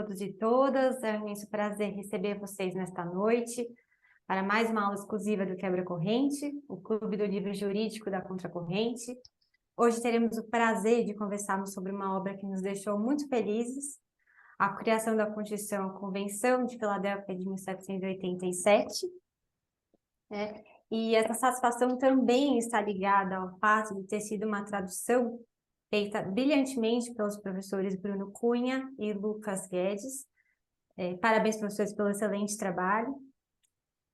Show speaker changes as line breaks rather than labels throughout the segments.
Todos e todas, é um imenso prazer receber vocês nesta noite para mais uma aula exclusiva do Quebra-Corrente, o Clube do Livro Jurídico da Contracorrente. Hoje teremos o prazer de conversarmos sobre uma obra que nos deixou muito felizes, a criação da Constituição, a Convenção de Filadélfia de 1787. E essa satisfação também está ligada ao fato de ter sido uma tradução feita brilhantemente pelos professores Bruno Cunha e Lucas Guedes. Parabéns, professores, pelo excelente trabalho.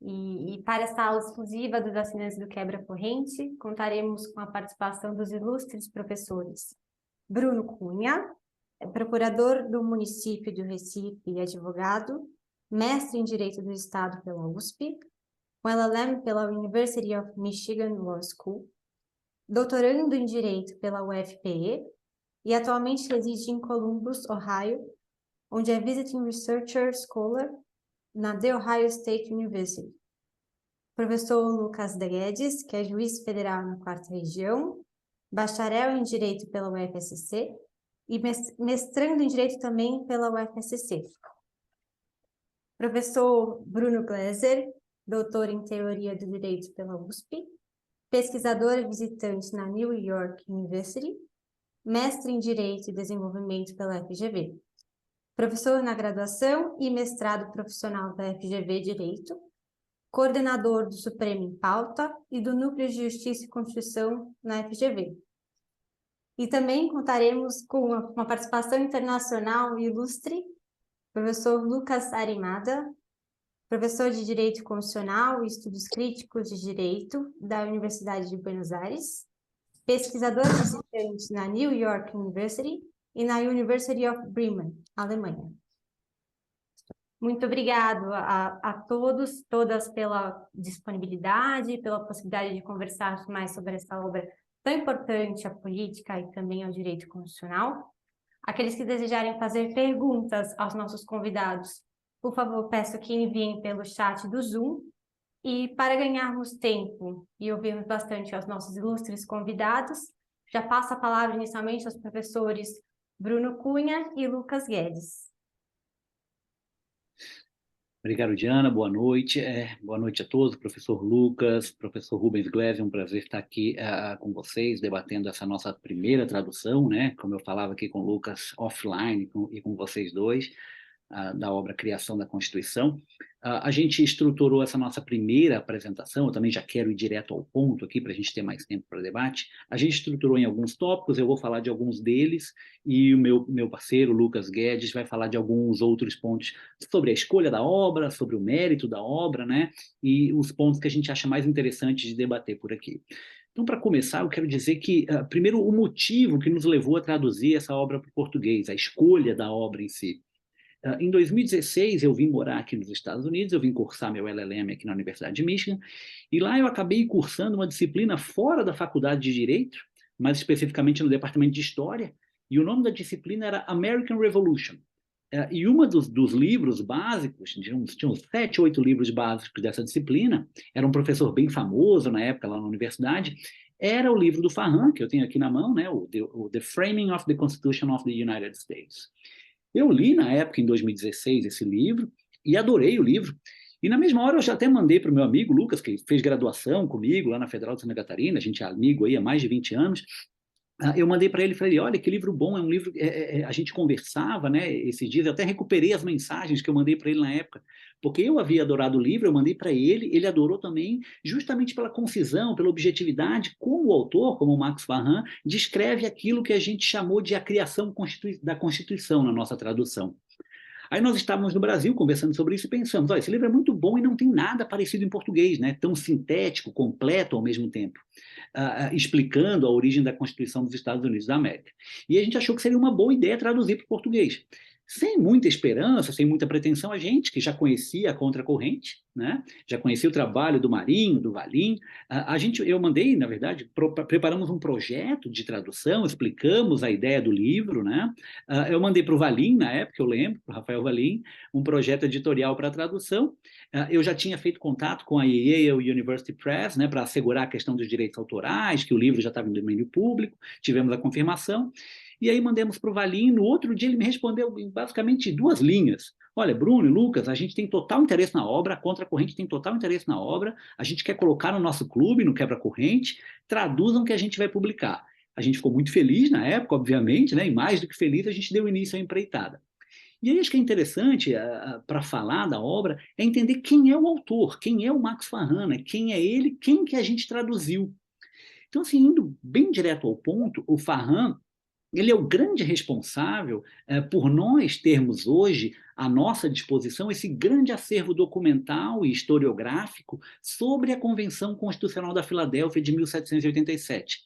E para esta aula exclusiva dos assinantes do Quebra-Corrente, contaremos com a participação dos ilustres professores Bruno Cunha, procurador do município de Recife e advogado, mestre em Direito do Estado pela USP, com LLM pela University of Michigan Law School, doutorando em Direito pela UFPE e atualmente reside em Columbus, Ohio, onde é Visiting Researcher Scholar na The Ohio State University. Professor Lucas Guedes, que é juiz federal na 4ª Região, bacharel em Direito pela UFSC e mestrando em Direito também pela UFSC. Professor Bruno Gleiser, doutor em Teoria do Direito pela USP, pesquisador visitante na New York University, mestre em Direito e Desenvolvimento pela FGV, professor na graduação e mestrado profissional da FGV Direito, coordenador do Supremo em Pauta e do Núcleo de Justiça e Constituição na FGV. E também contaremos com uma participação internacional ilustre, professor Lucas Arimada, professor de Direito Constitucional e Estudos Críticos de Direito da Universidade de Buenos Aires, pesquisador visitante na New York University e na University of Bremen, Alemanha. Muito obrigado a todos, todas pela disponibilidade, pela possibilidade de conversar mais sobre essa obra tão importante à política e também ao direito constitucional. Aqueles que desejarem fazer perguntas aos nossos convidados, por favor, peço que enviem pelo chat do Zoom. E para ganharmos tempo e ouvirmos bastante aos nossos ilustres convidados, já passo a palavra inicialmente aos professores Bruno Cunha e Lucas Guedes.
Obrigado, Diana. Boa noite. Boa noite a todos. Professor Lucas, professor Rubens Gleiser, é um prazer estar aqui com vocês, debatendo essa nossa primeira tradução, né? Como eu falava aqui com o Lucas offline e com vocês dois, da obra Criação da Constituição. A gente estruturou essa nossa primeira apresentação, eu também já quero ir direto ao ponto aqui para a gente ter mais tempo para debate. A gente estruturou em alguns tópicos, eu vou falar de alguns deles, e o meu parceiro, Lucas Guedes, vai falar de alguns outros pontos sobre a escolha da obra, sobre o mérito da obra, né? E os pontos que a gente acha mais interessantes de debater por aqui. Então, para começar, eu quero dizer que, primeiro, o motivo que nos levou a traduzir essa obra para o português, a escolha da obra em si. Em 2016, eu vim morar aqui nos Estados Unidos, eu vim cursar meu LLM aqui na Universidade de Michigan, e lá eu acabei cursando uma disciplina fora da Faculdade de Direito, mais especificamente no Departamento de História, e o nome da disciplina era American Revolution. E um dos livros básicos, tinham uns 7, 8 livros básicos dessa disciplina, era um professor bem famoso na época lá na universidade, era o livro do Farhan, que eu tenho aqui na mão, né, o The Framing of the Constitution of the United States. Eu li na época, em 2016, esse livro e adorei o livro. E na mesma hora eu já até mandei para o meu amigo Lucas, que fez graduação comigo lá na Federal de Santa Catarina, a gente é amigo aí há mais de 20 anos. Eu mandei para ele e falei, olha, que livro bom, é um livro... a gente conversava, né, esses dias, eu até recuperei as mensagens que eu mandei para ele na época, porque eu havia adorado o livro, eu mandei para ele, ele adorou também, justamente pela concisão, pela objetividade, como o autor, como o Max Farhan, descreve aquilo que a gente chamou de a criação da Constituição na nossa tradução. Aí nós estávamos no Brasil conversando sobre isso e pensamos, olha, esse livro é muito bom e não tem nada parecido em português, né? Tão sintético, completo ao mesmo tempo, explicando a origem da Constituição dos Estados Unidos da América. E a gente achou que seria uma boa ideia traduzir para o português. Sem muita esperança, sem muita pretensão, a gente, que já conhecia a Contracorrente, né? Já conhecia o trabalho do Marinho, do Valim, eu mandei, na verdade, preparamos um projeto de tradução, explicamos a ideia do livro, né? Eu mandei para o Valim, na época, eu lembro, para o Rafael Valim, um projeto editorial para a tradução. Eu já tinha feito contato com a Yale University Press, né, para assegurar a questão dos direitos autorais, que o livro já estava em domínio público, tivemos a confirmação. E aí mandamos para o Valim, no outro dia ele me respondeu em basicamente 2 linhas. Olha, Bruno e Lucas, a gente tem total interesse na obra, a Contracorrente tem total interesse na obra, a gente quer colocar no nosso clube, no Quebra-Corrente, traduzam que a gente vai publicar. A gente ficou muito feliz na época, obviamente, né? E mais do que feliz, a gente deu início à empreitada. E aí acho que é interessante, para falar da obra, é entender quem é o autor, quem é o Max Farhan, né? Quem é ele, quem que a gente traduziu. Então, assim, indo bem direto ao ponto, o Farhan, ele é o grande responsável por nós termos hoje à nossa disposição esse grande acervo documental e historiográfico sobre a Convenção Constitucional da Filadélfia de 1787.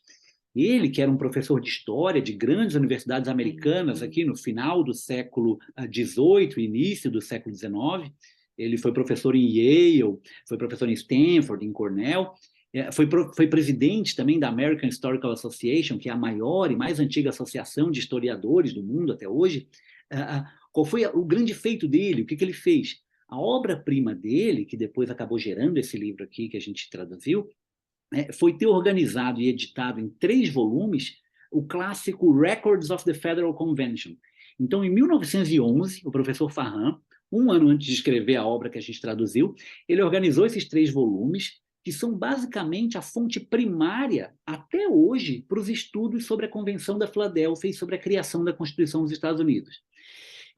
Ele, que era um professor de história de grandes universidades americanas aqui no final do século XVIII, início do século XIX, ele foi professor em Yale, foi professor em Stanford, em Cornell, foi presidente também da American Historical Association, que é a maior e mais antiga associação de historiadores do mundo até hoje. Qual foi o grande feito dele? O que ele fez? A obra-prima dele, que depois acabou gerando esse livro aqui que a gente traduziu, foi ter organizado e editado em 3 volumes o clássico Records of the Federal Convention. Então, em 1911, o professor Farhan, um ano antes de escrever a obra que a gente traduziu, ele organizou esses 3 volumes, que são basicamente a fonte primária, até hoje, para os estudos sobre a Convenção da Filadélfia e sobre a criação da Constituição dos Estados Unidos.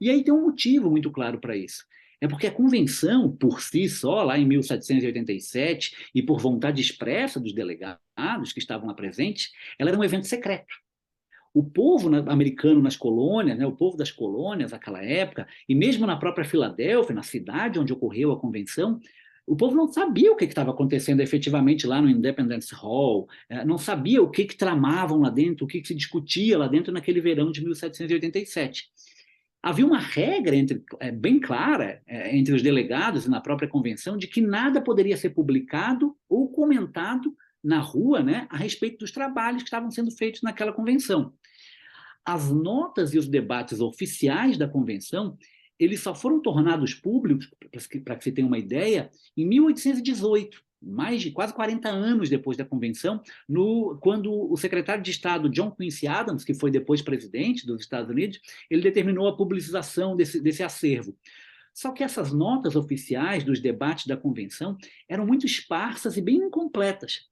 E aí tem um motivo muito claro para isso. É porque a convenção, por si só, lá em 1787, e por vontade expressa dos delegados que estavam lá presentes, ela era um evento secreto. O povo americano nas colônias, né, o povo das colônias naquela época, e mesmo na própria Filadélfia, na cidade onde ocorreu a convenção, o povo não sabia o que estava acontecendo efetivamente lá no Independence Hall, não sabia o que tramavam lá dentro, o que se discutia lá dentro naquele verão de 1787. Havia uma regra bem clara entre os delegados e na própria convenção de que nada poderia ser publicado ou comentado na rua, né, a respeito dos trabalhos que estavam sendo feitos naquela convenção. As notas e os debates oficiais da convenção, eles só foram tornados públicos, para que você tenha uma ideia, em 1818, mais de quase 40 anos depois da convenção, quando o secretário de Estado John Quincy Adams, que foi depois presidente dos Estados Unidos, ele determinou a publicização desse acervo. Só que essas notas oficiais dos debates da convenção eram muito esparsas e bem incompletas.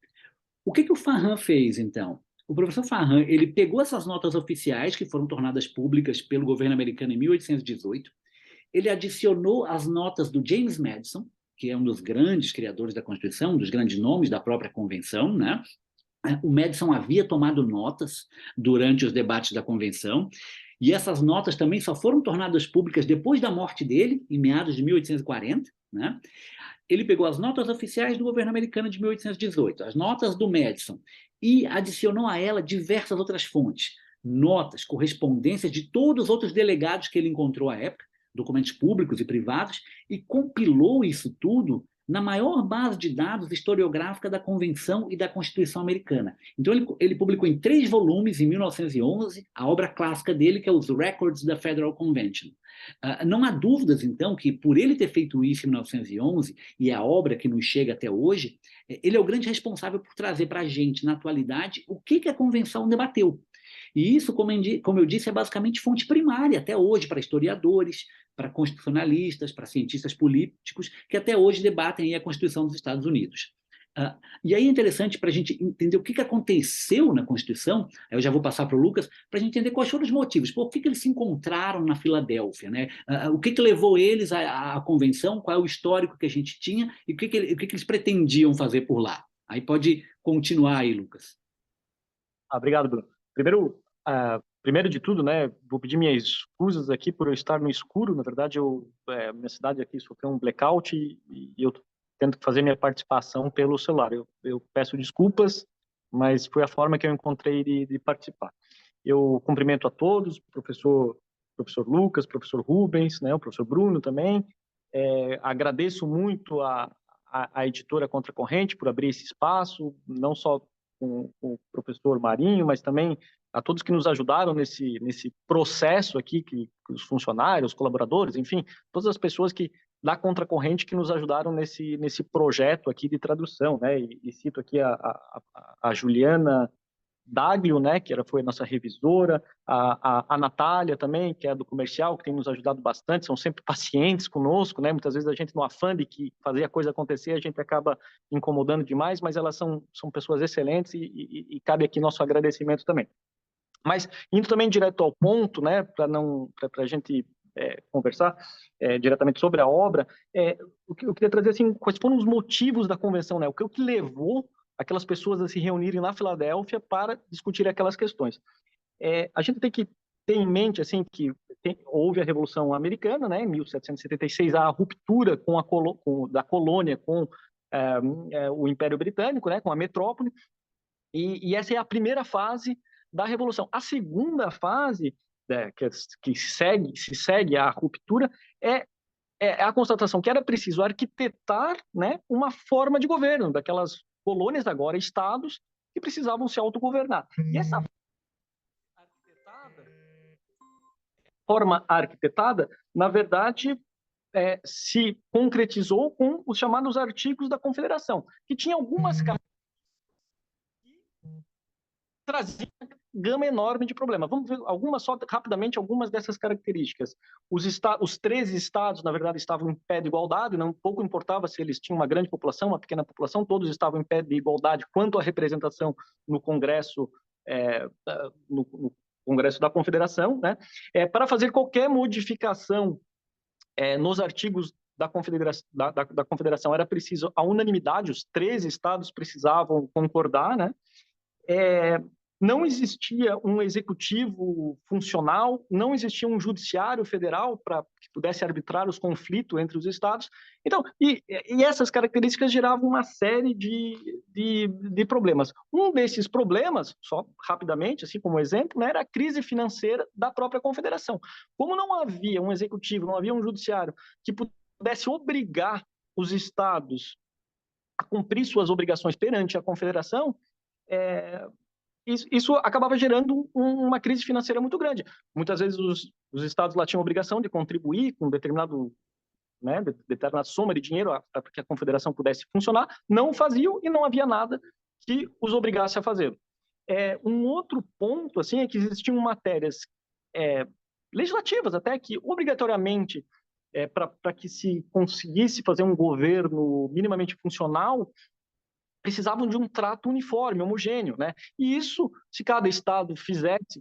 O que o Farhan fez, então? O professor Farhan, ele pegou essas notas oficiais que foram tornadas públicas pelo governo americano em 1818, ele adicionou as notas do James Madison, que é um dos grandes criadores da Constituição, um dos grandes nomes da própria Convenção, né? O Madison havia tomado notas durante os debates da Convenção, e essas notas também só foram tornadas públicas depois da morte dele, em meados de 1840, né? Ele pegou as notas oficiais do governo americano de 1818, as notas do Madison, e adicionou a ela diversas outras fontes, notas, correspondências de todos os outros delegados que ele encontrou à época, documentos públicos e privados, e compilou isso tudo na maior base de dados historiográfica da Convenção e da Constituição Americana. Então, ele publicou em 3 volumes, em 1911, a obra clássica dele, que é os Records da Federal Convention. Não há dúvidas, então, que por ele ter feito isso em 1911, e é a obra que nos chega até hoje, ele é o grande responsável por trazer para a gente, na atualidade, o que a Convenção debateu. E isso, como eu disse, é basicamente fonte primária até hoje para historiadores, para constitucionalistas, para cientistas políticos, que até hoje debatem a Constituição dos Estados Unidos. E aí é interessante para a gente entender o que aconteceu na Constituição, aí eu já vou passar para o Lucas, para a gente entender quais foram os motivos, por que eles se encontraram na Filadélfia, né? O que levou eles à convenção, qual é o histórico que a gente tinha e o que eles pretendiam fazer por lá. Aí pode continuar aí, Lucas.
Obrigado, Bruno. Primeiro de tudo, né, vou pedir minhas excusas aqui por eu estar no escuro. Na verdade, minha cidade aqui sofreu um blackout e eu tento fazer minha participação pelo celular. Eu peço desculpas, mas foi a forma que eu encontrei de participar. Eu cumprimento a todos, professor Lucas, professor Rubens, né, o professor Bruno também. Agradeço muito a editora Contracorrente por abrir esse espaço, não só com o professor Marinho, mas também a todos que nos ajudaram nesse processo aqui, que os funcionários, os colaboradores, enfim, todas as pessoas da Contracorrente que nos ajudaram nesse projeto aqui de tradução, né? E cito aqui a Juliana Daglio, né, foi a nossa revisora, a Natália também, que é do comercial, que tem nos ajudado bastante, são sempre pacientes conosco, né, muitas vezes a gente no afã de que fazer a coisa acontecer, a gente acaba incomodando demais, mas elas são pessoas excelentes e cabe aqui nosso agradecimento também. Mas indo também direto ao ponto, né, para a gente conversar diretamente sobre a obra, eu queria trazer assim, quais foram os motivos da convenção, né, o que levou aquelas pessoas a se reunirem na Filadélfia para discutir aquelas questões. A gente tem que ter em mente assim que houve a Revolução Americana, né, em 1776, a ruptura da colônia com o Império Britânico, né, com a metrópole, e essa é a primeira fase da Revolução. A segunda fase, que se segue à ruptura, é a constatação que era preciso arquitetar, né, uma forma de governo daquelas colônias, agora estados, que precisavam se autogovernar. E essa forma arquitetada, na verdade, se concretizou com os chamados artigos da Confederação, que tinha algumas trazia uma gama enorme de problemas. Vamos ver rapidamente algumas dessas características. Os 13 estados, na verdade, estavam em pé de igualdade, não pouco importava se eles tinham uma grande população, uma pequena população, todos estavam em pé de igualdade quanto à representação no Congresso, no Congresso da Confederação, né? Para fazer qualquer modificação nos artigos da Confederação era preciso a unanimidade, os 13 estados precisavam concordar, né? Não existia um executivo funcional, não existia um judiciário federal para que pudesse arbitrar os conflitos entre os estados. Então, e essas características geravam uma série de problemas. Um desses problemas, só rapidamente, assim como exemplo, né, era a crise financeira da própria confederação. Como não havia um executivo, não havia um judiciário que pudesse obrigar os estados a cumprir suas obrigações perante a confederação, isso acabava gerando uma crise financeira muito grande. Muitas vezes os estados lá tinham a obrigação de contribuir com determinada soma de dinheiro para que a confederação pudesse funcionar, não faziam e não havia nada que os obrigasse a fazer. Um outro ponto assim, é que existiam matérias legislativas até que obrigatoriamente para que se conseguisse fazer um governo minimamente funcional, precisavam de um trato uniforme, homogêneo, né? E isso, se cada estado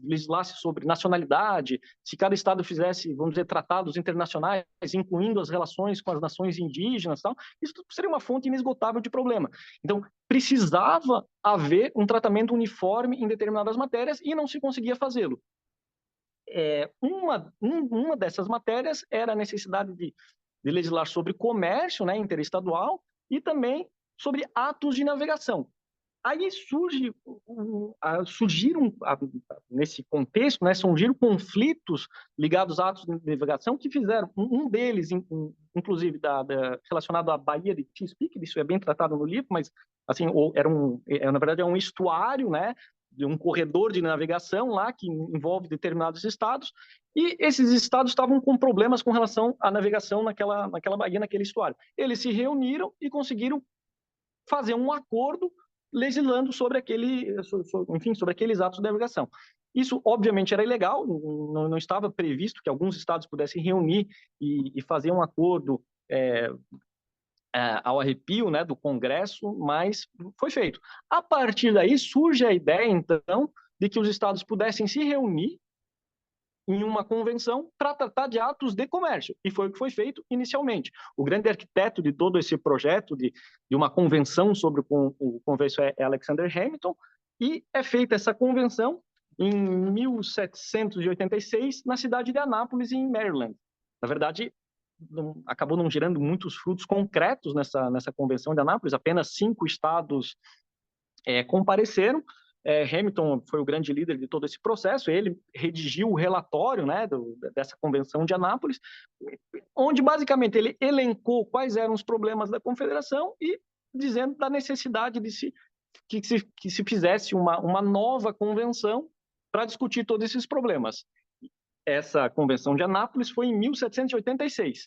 legislasse sobre nacionalidade, se cada estado fizesse, vamos dizer, tratados internacionais, incluindo as relações com as nações indígenas, tal, isso seria uma fonte inesgotável de problema. Então, precisava haver um tratamento uniforme em determinadas matérias e não se conseguia fazê-lo. Uma dessas matérias era a necessidade de legislar sobre comércio, né, interestadual, e também sobre atos de navegação. Aí surgiram, nesse contexto, né, surgiram conflitos ligados a atos de navegação que fizeram, um deles, inclusive, relacionado à Baía de Chesapeake, isso é bem tratado no livro, mas assim, na verdade é um estuário, né, de um corredor de navegação lá que envolve determinados estados, e esses estados estavam com problemas com relação à navegação naquela baía, naquele estuário. Eles se reuniram e conseguiram fazer um acordo legislando sobre aqueles atos de navegação. Isso, obviamente, era ilegal, não estava previsto que alguns estados pudessem reunir e fazer um acordo ao arrepio, né, do Congresso, mas foi feito. A partir daí, surge a ideia, então, de que os estados pudessem se reunir em uma convenção para tratar de atos de comércio, e foi o que foi feito inicialmente. O grande arquiteto de todo esse projeto de uma convenção sobre o comércio é Alexander Hamilton, e é feita essa convenção em 1786 na cidade de Anápolis, em Maryland. Na verdade, acabou não gerando muitos frutos concretos nessa convenção de Anápolis, apenas 5 estados compareceram. Hamilton foi o grande líder de todo esse processo, ele redigiu o relatório, né, dessa convenção de Anápolis, onde basicamente ele elencou quais eram os problemas da confederação e dizendo da necessidade que se fizesse uma nova convenção para discutir todos esses problemas. Essa convenção de Anápolis foi em 1786,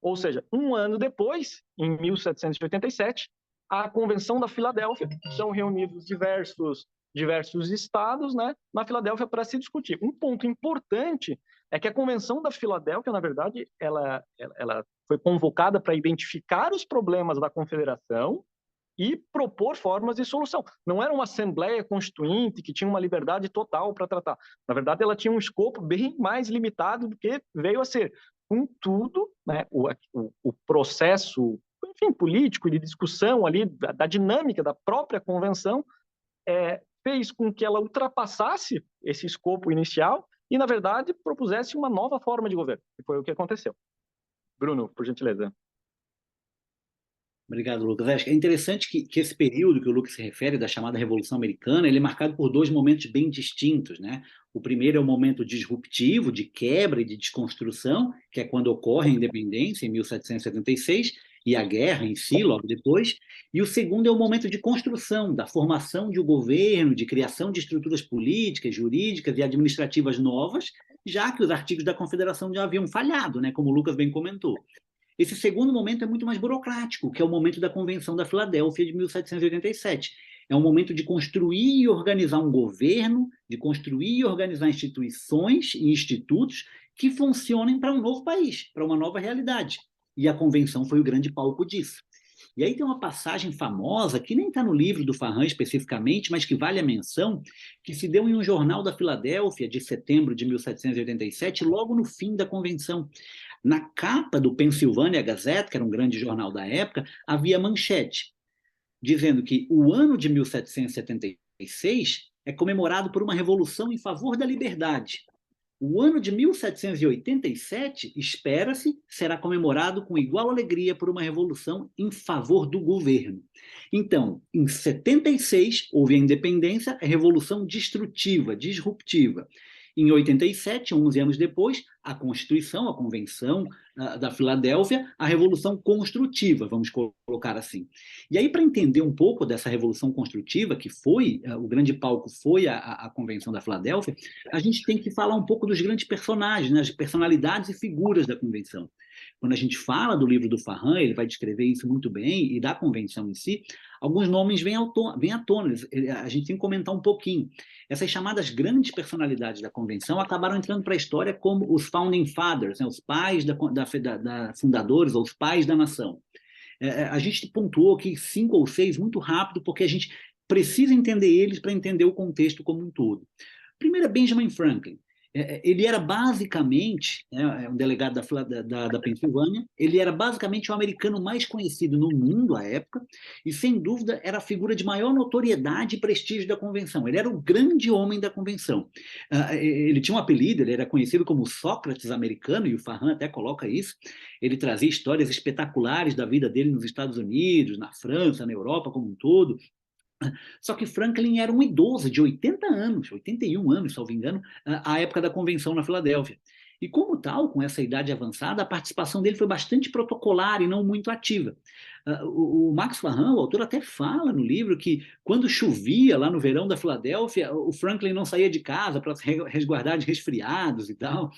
ou seja, um ano depois, em 1787, a Convenção da Filadélfia, são reunidos diversos diversos estados, né, na Filadélfia para se discutir. Um ponto importante é que a Convenção da Filadélfia, na verdade, ela foi convocada para identificar os problemas da Confederação e propor formas de solução. Não era uma assembleia constituinte que tinha uma liberdade total para tratar. Na verdade, ela tinha um escopo bem mais limitado do que veio a ser. Contudo, né, o processo, enfim, político e de discussão ali da dinâmica da própria convenção fez com que ela ultrapassasse esse escopo inicial e, na verdade, propusesse uma nova forma de governo. E foi o que aconteceu. Bruno, por gentileza.
Obrigado, Lucas. Acho que é interessante que esse período que o Lucas se refere, da chamada Revolução Americana, ele é marcado por dois momentos bem distintos, né? O primeiro é o momento disruptivo, de quebra e de desconstrução, que é quando ocorre a independência, em 1776, e a guerra em si, logo depois. E o segundo é o momento de construção, da formação de um governo, de criação de estruturas políticas, jurídicas e administrativas novas, já que os artigos da Confederação já haviam falhado, né? Como o Lucas bem comentou. Esse segundo momento é muito mais burocrático, que é o momento da Convenção da Filadélfia de 1787. É um momento de construir e organizar um governo, de construir e organizar instituições e institutos que funcionem para um novo país, para uma nova realidade. E a Convenção foi o grande palco disso. E aí tem uma passagem famosa, que nem está no livro do Farran especificamente, mas que vale a menção, que se deu em um jornal da Filadélfia, de setembro de 1787, logo no fim da Convenção. Na capa do Pennsylvania Gazette, que era um grande jornal da época, havia manchete, dizendo que o ano de 1776 é comemorado por uma revolução em favor da liberdade. O ano de 1787, espera-se, será comemorado com igual alegria por uma revolução em favor do governo. Então, em 76, houve a independência, a revolução destrutiva, disruptiva. Em 87, 11 anos depois, a Constituição, a Convenção da Filadélfia, a Revolução Construtiva, vamos colocar assim. E aí, para entender um pouco dessa Revolução Construtiva, que foi, o grande palco foi a Convenção da Filadélfia, a gente tem que falar um pouco dos grandes personagens, né, as personalidades e figuras da Convenção. Quando a gente fala do livro do Farran, ele vai descrever isso muito bem, e da Convenção em si, alguns nomes vêm à tona, a gente tem que comentar um pouquinho. Essas chamadas grandes personalidades da Convenção acabaram entrando para a história como os Founding Fathers, né, os pais da fundadores, ou os pais da nação. A gente pontuou aqui 5 ou 6 muito rápido, porque a gente precisa entender eles para entender o contexto como um todo. Primeiro é Benjamin Franklin. Ele era basicamente, um delegado da Pensilvânia, ele era basicamente o americano mais conhecido no mundo à época, e sem dúvida era a figura de maior notoriedade e prestígio da Convenção. Ele era o grande homem da Convenção. Ele tinha um apelido, ele era conhecido como Sócrates americano, e o Farran até coloca isso. Ele trazia histórias espetaculares da vida dele nos Estados Unidos, na França, na Europa como um todo. Só que Franklin era um idoso de 80 anos, 81 anos, salvo engano, à época da Convenção na Filadélfia. E como tal, com essa idade avançada, a participação dele foi bastante protocolar e não muito ativa. O Max Farran, o autor, até fala no livro que quando chovia lá no verão da Filadélfia, o Franklin não saía de casa para se resguardar de resfriados e tal.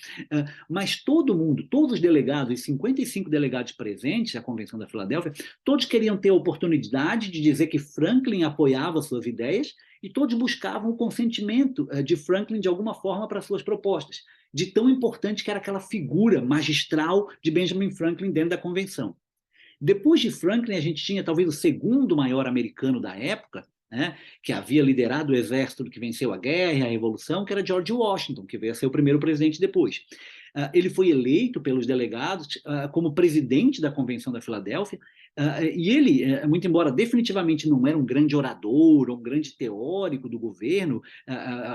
Mas todo mundo, todos os delegados, os 55 delegados presentes à Convenção da Filadélfia, todos queriam ter a oportunidade de dizer que Franklin apoiava suas ideias e todos buscavam o consentimento de Franklin de alguma forma para suas propostas, de tão importante que era aquela figura magistral de Benjamin Franklin dentro da Convenção. Depois de Franklin, a gente tinha talvez o segundo maior americano da época, né, que havia liderado o exército que venceu a guerra e a revolução, que era George Washington, que veio a ser o primeiro presidente depois. Ele foi eleito pelos delegados como presidente da Convenção da Filadélfia, e ele, muito embora definitivamente não era um grande orador, um grande teórico do governo,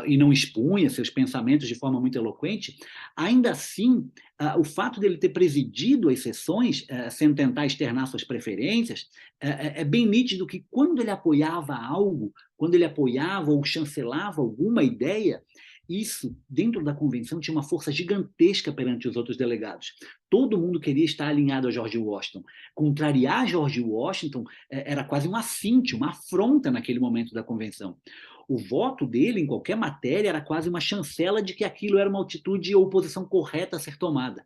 e não expunha seus pensamentos de forma muito eloquente, ainda assim, o fato dele ter presidido as sessões, sem tentar externar suas preferências, é bem nítido que quando ele apoiava algo, quando ele apoiava ou chancelava alguma ideia, isso, dentro da convenção, tinha uma força gigantesca perante os outros delegados. Todo mundo queria estar alinhado a George Washington. Contrariar George Washington era quase um assinte, uma afronta naquele momento da convenção. O voto dele em qualquer matéria era quase uma chancela de que aquilo era uma atitude ou posição correta a ser tomada.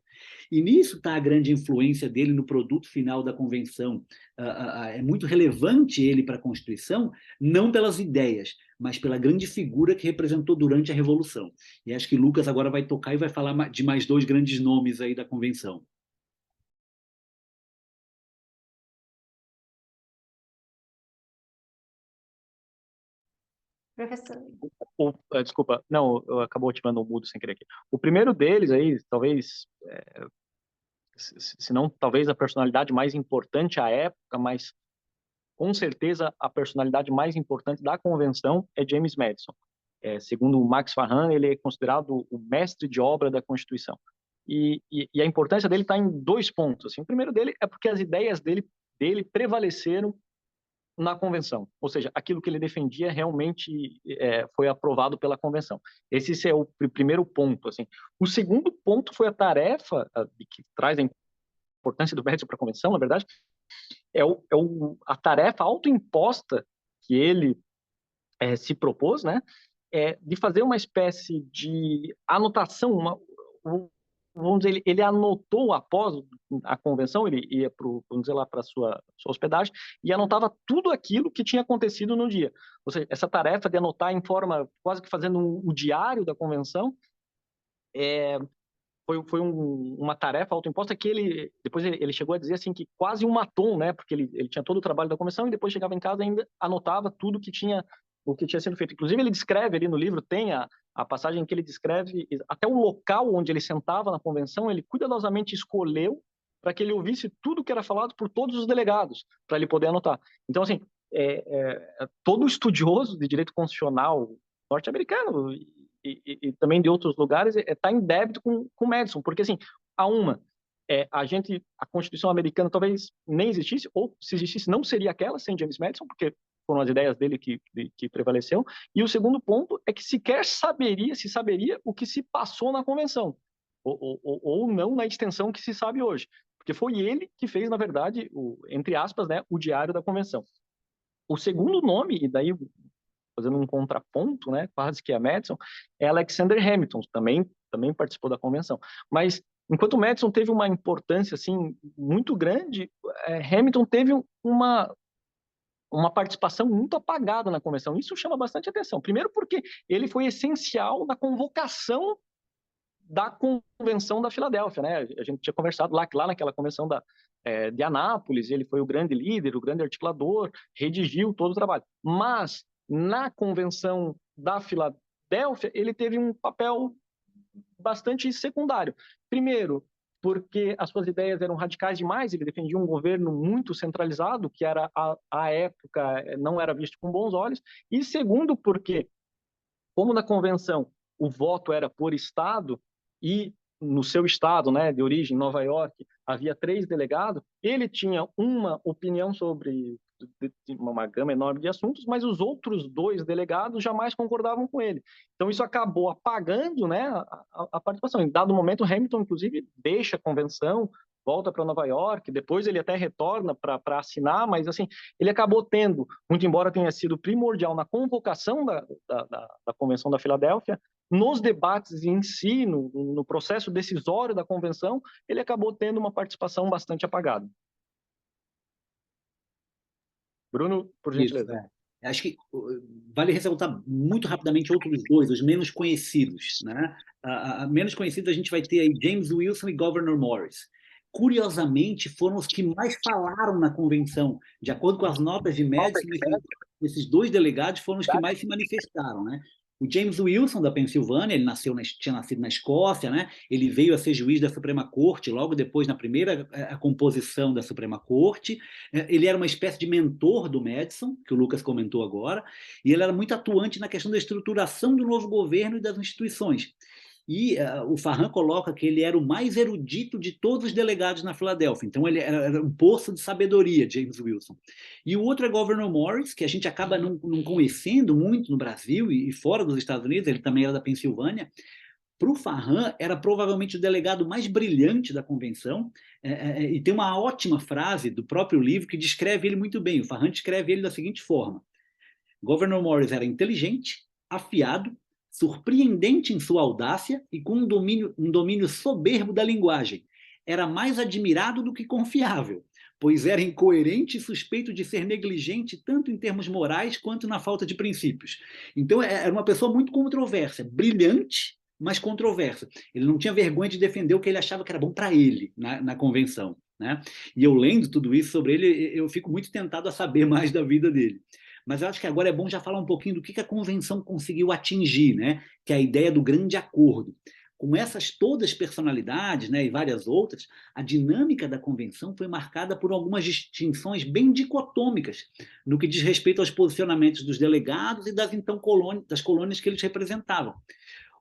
E nisso está a grande influência dele no produto final da convenção. É muito relevante ele para a Constituição, não pelas ideias, mas pela grande figura que representou durante a Revolução. E acho que Lucas agora vai tocar e vai falar de mais dois grandes nomes aí da convenção.
Professor.
Desculpa, não, eu acabou ativando o mudo sem querer aqui. O primeiro deles aí, talvez, se não talvez a personalidade mais importante à época, mas com certeza a personalidade mais importante da convenção é James Madison. Segundo o Max Farhan, ele é considerado o mestre de obra da Constituição. E a importância dele está em dois pontos. Assim. O primeiro dele é porque as ideias dele prevaleceram na convenção, ou seja, aquilo que ele defendia realmente foi aprovado pela convenção. Esse é o primeiro ponto. Assim. O segundo ponto foi a tarefa que traz a importância do Madison para a convenção, na verdade, a tarefa autoimposta que ele se propôs, né, de fazer uma espécie de anotação, vamos dizer, ele anotou após a convenção, ele ia vamos dizer lá para sua hospedagem e anotava tudo aquilo que tinha acontecido no dia. Ou seja, essa tarefa de anotar em forma quase que fazendo o diário da convenção foi uma tarefa autoimposta que depois ele chegou a dizer assim que quase um matou, né? Porque ele tinha todo o trabalho da convenção e depois chegava em casa e ainda anotava tudo o que tinha sido feito. Inclusive ele descreve ali no livro, tem a passagem que ele descreve até o local onde ele sentava na convenção, ele cuidadosamente escolheu para que ele ouvisse tudo que era falado por todos os delegados, para ele poder anotar. Então, assim, todo estudioso de direito constitucional norte-americano e também de outros lugares está em débito com o Madison, porque, assim, a Constituição americana talvez nem existisse, ou se existisse não seria aquela sem James Madison, porque foram as ideias dele que prevaleceu. E o segundo ponto é que sequer se saberia o que se passou na convenção, ou não na extensão que se sabe hoje, porque foi ele que fez, na verdade, entre aspas, né, o diário da convenção. O segundo nome, e daí fazendo um contraponto, né, quase que a Madison, é Alexander Hamilton, também participou da convenção. Mas enquanto Madison teve uma importância assim muito grande, Hamilton teve uma participação muito apagada na convenção. Isso chama bastante atenção. Primeiro porque ele foi essencial na convocação da Convenção da Filadélfia, né? A gente tinha conversado lá naquela convenção de Anápolis, ele foi o grande líder, o grande articulador, redigiu todo o trabalho. Mas na Convenção da Filadélfia, ele teve um papel bastante secundário. Primeiro, porque as suas ideias eram radicais demais, ele defendia um governo muito centralizado, que era à época não era visto com bons olhos, e segundo, porque, como na Convenção o voto era por estado, e no seu estado, né, de origem, Nova York, havia 3 delegados, ele tinha uma opinião sobre uma gama enorme de assuntos, mas os outros 2 delegados jamais concordavam com ele. Então isso acabou apagando, né, a participação. Em dado momento, Hamilton, inclusive, deixa a convenção, volta para Nova York, depois ele até retorna para assinar, mas assim, ele acabou tendo, muito embora tenha sido primordial na convocação da Convenção da Filadélfia, nos debates em si, no processo decisório da convenção, ele acabou tendo uma participação bastante apagada. Bruno, por gentileza.
Isso, Acho que vale ressaltar muito rapidamente outros 2, os menos conhecidos. Né? Menos conhecidos a gente vai ter aí James Wilson e Gouverneur Morris. Curiosamente, foram os que mais falaram na convenção. De acordo com as notas de Madison, esses 2 delegados foram os que mais se manifestaram. Né? O James Wilson, da Pensilvânia, ele tinha nascido na Escócia, né? Ele veio a ser juiz da Suprema Corte logo depois, na primeira composição da Suprema Corte. Ele era uma espécie de mentor do Madison, que o Lucas comentou agora, e ele era muito atuante na questão da estruturação do novo governo e das instituições. E o Farhan coloca que ele era o mais erudito de todos os delegados na Filadélfia. Então, ele era um poço de sabedoria, James Wilson. E o outro é Gouverneur Morris, que a gente acaba não conhecendo muito no Brasil e fora dos Estados Unidos, ele também era da Pensilvânia. Para o Farhan, era provavelmente o delegado mais brilhante da convenção, e tem uma ótima frase do próprio livro que descreve ele muito bem. O Farhan descreve ele da seguinte forma: Gouverneur Morris era inteligente, afiado, surpreendente em sua audácia e com um domínio soberbo da linguagem. Era mais admirado do que confiável, pois era incoerente e suspeito de ser negligente tanto em termos morais quanto na falta de princípios. Então, era uma pessoa muito controversa, brilhante, mas controversa. Ele não tinha vergonha de defender o que ele achava que era bom para ele na convenção, né? E eu lendo tudo isso sobre ele, eu fico muito tentado a saber mais da vida dele. Mas eu acho que agora é bom já falar um pouquinho do que a convenção conseguiu atingir, né? Que é a ideia do grande acordo. Com essas todas personalidades, né, e várias outras, a dinâmica da convenção foi marcada por algumas distinções bem dicotômicas no que diz respeito aos posicionamentos dos delegados e das colônias que eles representavam.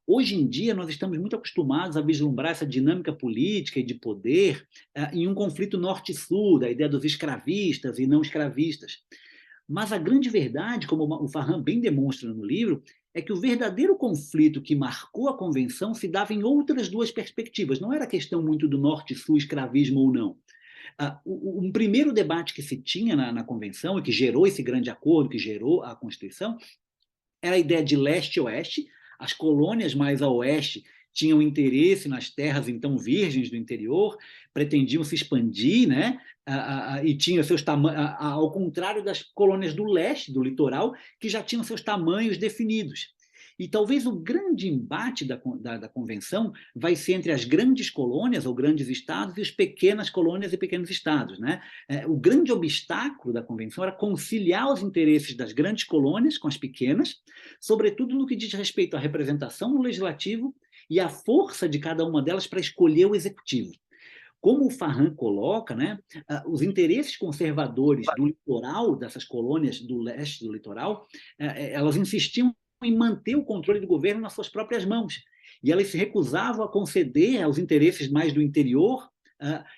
Hoje em dia, nós estamos muito acostumados a vislumbrar essa dinâmica política e de poder em um conflito norte-sul, da ideia dos escravistas e não escravistas. Mas a grande verdade, como o Farhan bem demonstra no livro, é que o verdadeiro conflito que marcou a convenção se dava em outras duas perspectivas. Não era questão muito do norte-sul, escravismo ou não. Um primeiro debate que se tinha na convenção e que gerou esse grande acordo, que gerou a Constituição, era a ideia de leste-oeste. As colônias mais a oeste tinham interesse nas terras então virgens do interior, pretendiam se expandir, né? E tinham seus tamanhos, ao contrário das colônias do leste, do litoral, que já tinham seus tamanhos definidos. E talvez o grande embate da convenção vai ser entre as grandes colônias ou grandes estados e as pequenas colônias e pequenos estados, né? O grande obstáculo da convenção era conciliar os interesses das grandes colônias com as pequenas, sobretudo no que diz respeito à representação no legislativo e à força de cada uma delas para escolher o executivo. Como o Farhan coloca, né, os interesses conservadores do litoral, dessas colônias do leste do litoral, elas insistiam em manter o controle do governo nas suas próprias mãos. E elas se recusavam a conceder aos interesses mais do interior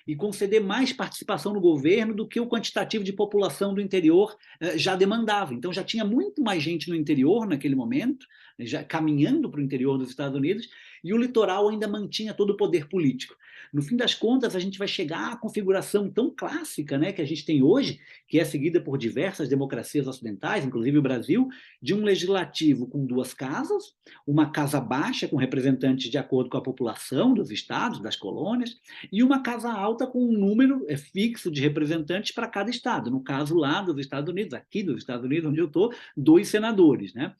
e conceder mais participação no governo do que o quantitativo de população do interior já demandava. Então, já tinha muito mais gente no interior naquele momento, já caminhando para o interior dos Estados Unidos, e o litoral ainda mantinha todo o poder político. No fim das contas, a gente vai chegar à configuração tão clássica, né, que a gente tem hoje, que é seguida por diversas democracias ocidentais, inclusive o Brasil, de um legislativo com duas casas, uma casa baixa com representantes de acordo com a população dos estados, das colônias, e uma casa alta com um número fixo de representantes para cada estado. No caso lá dos Estados Unidos, aqui dos Estados Unidos, onde eu estou, 2 senadores, né?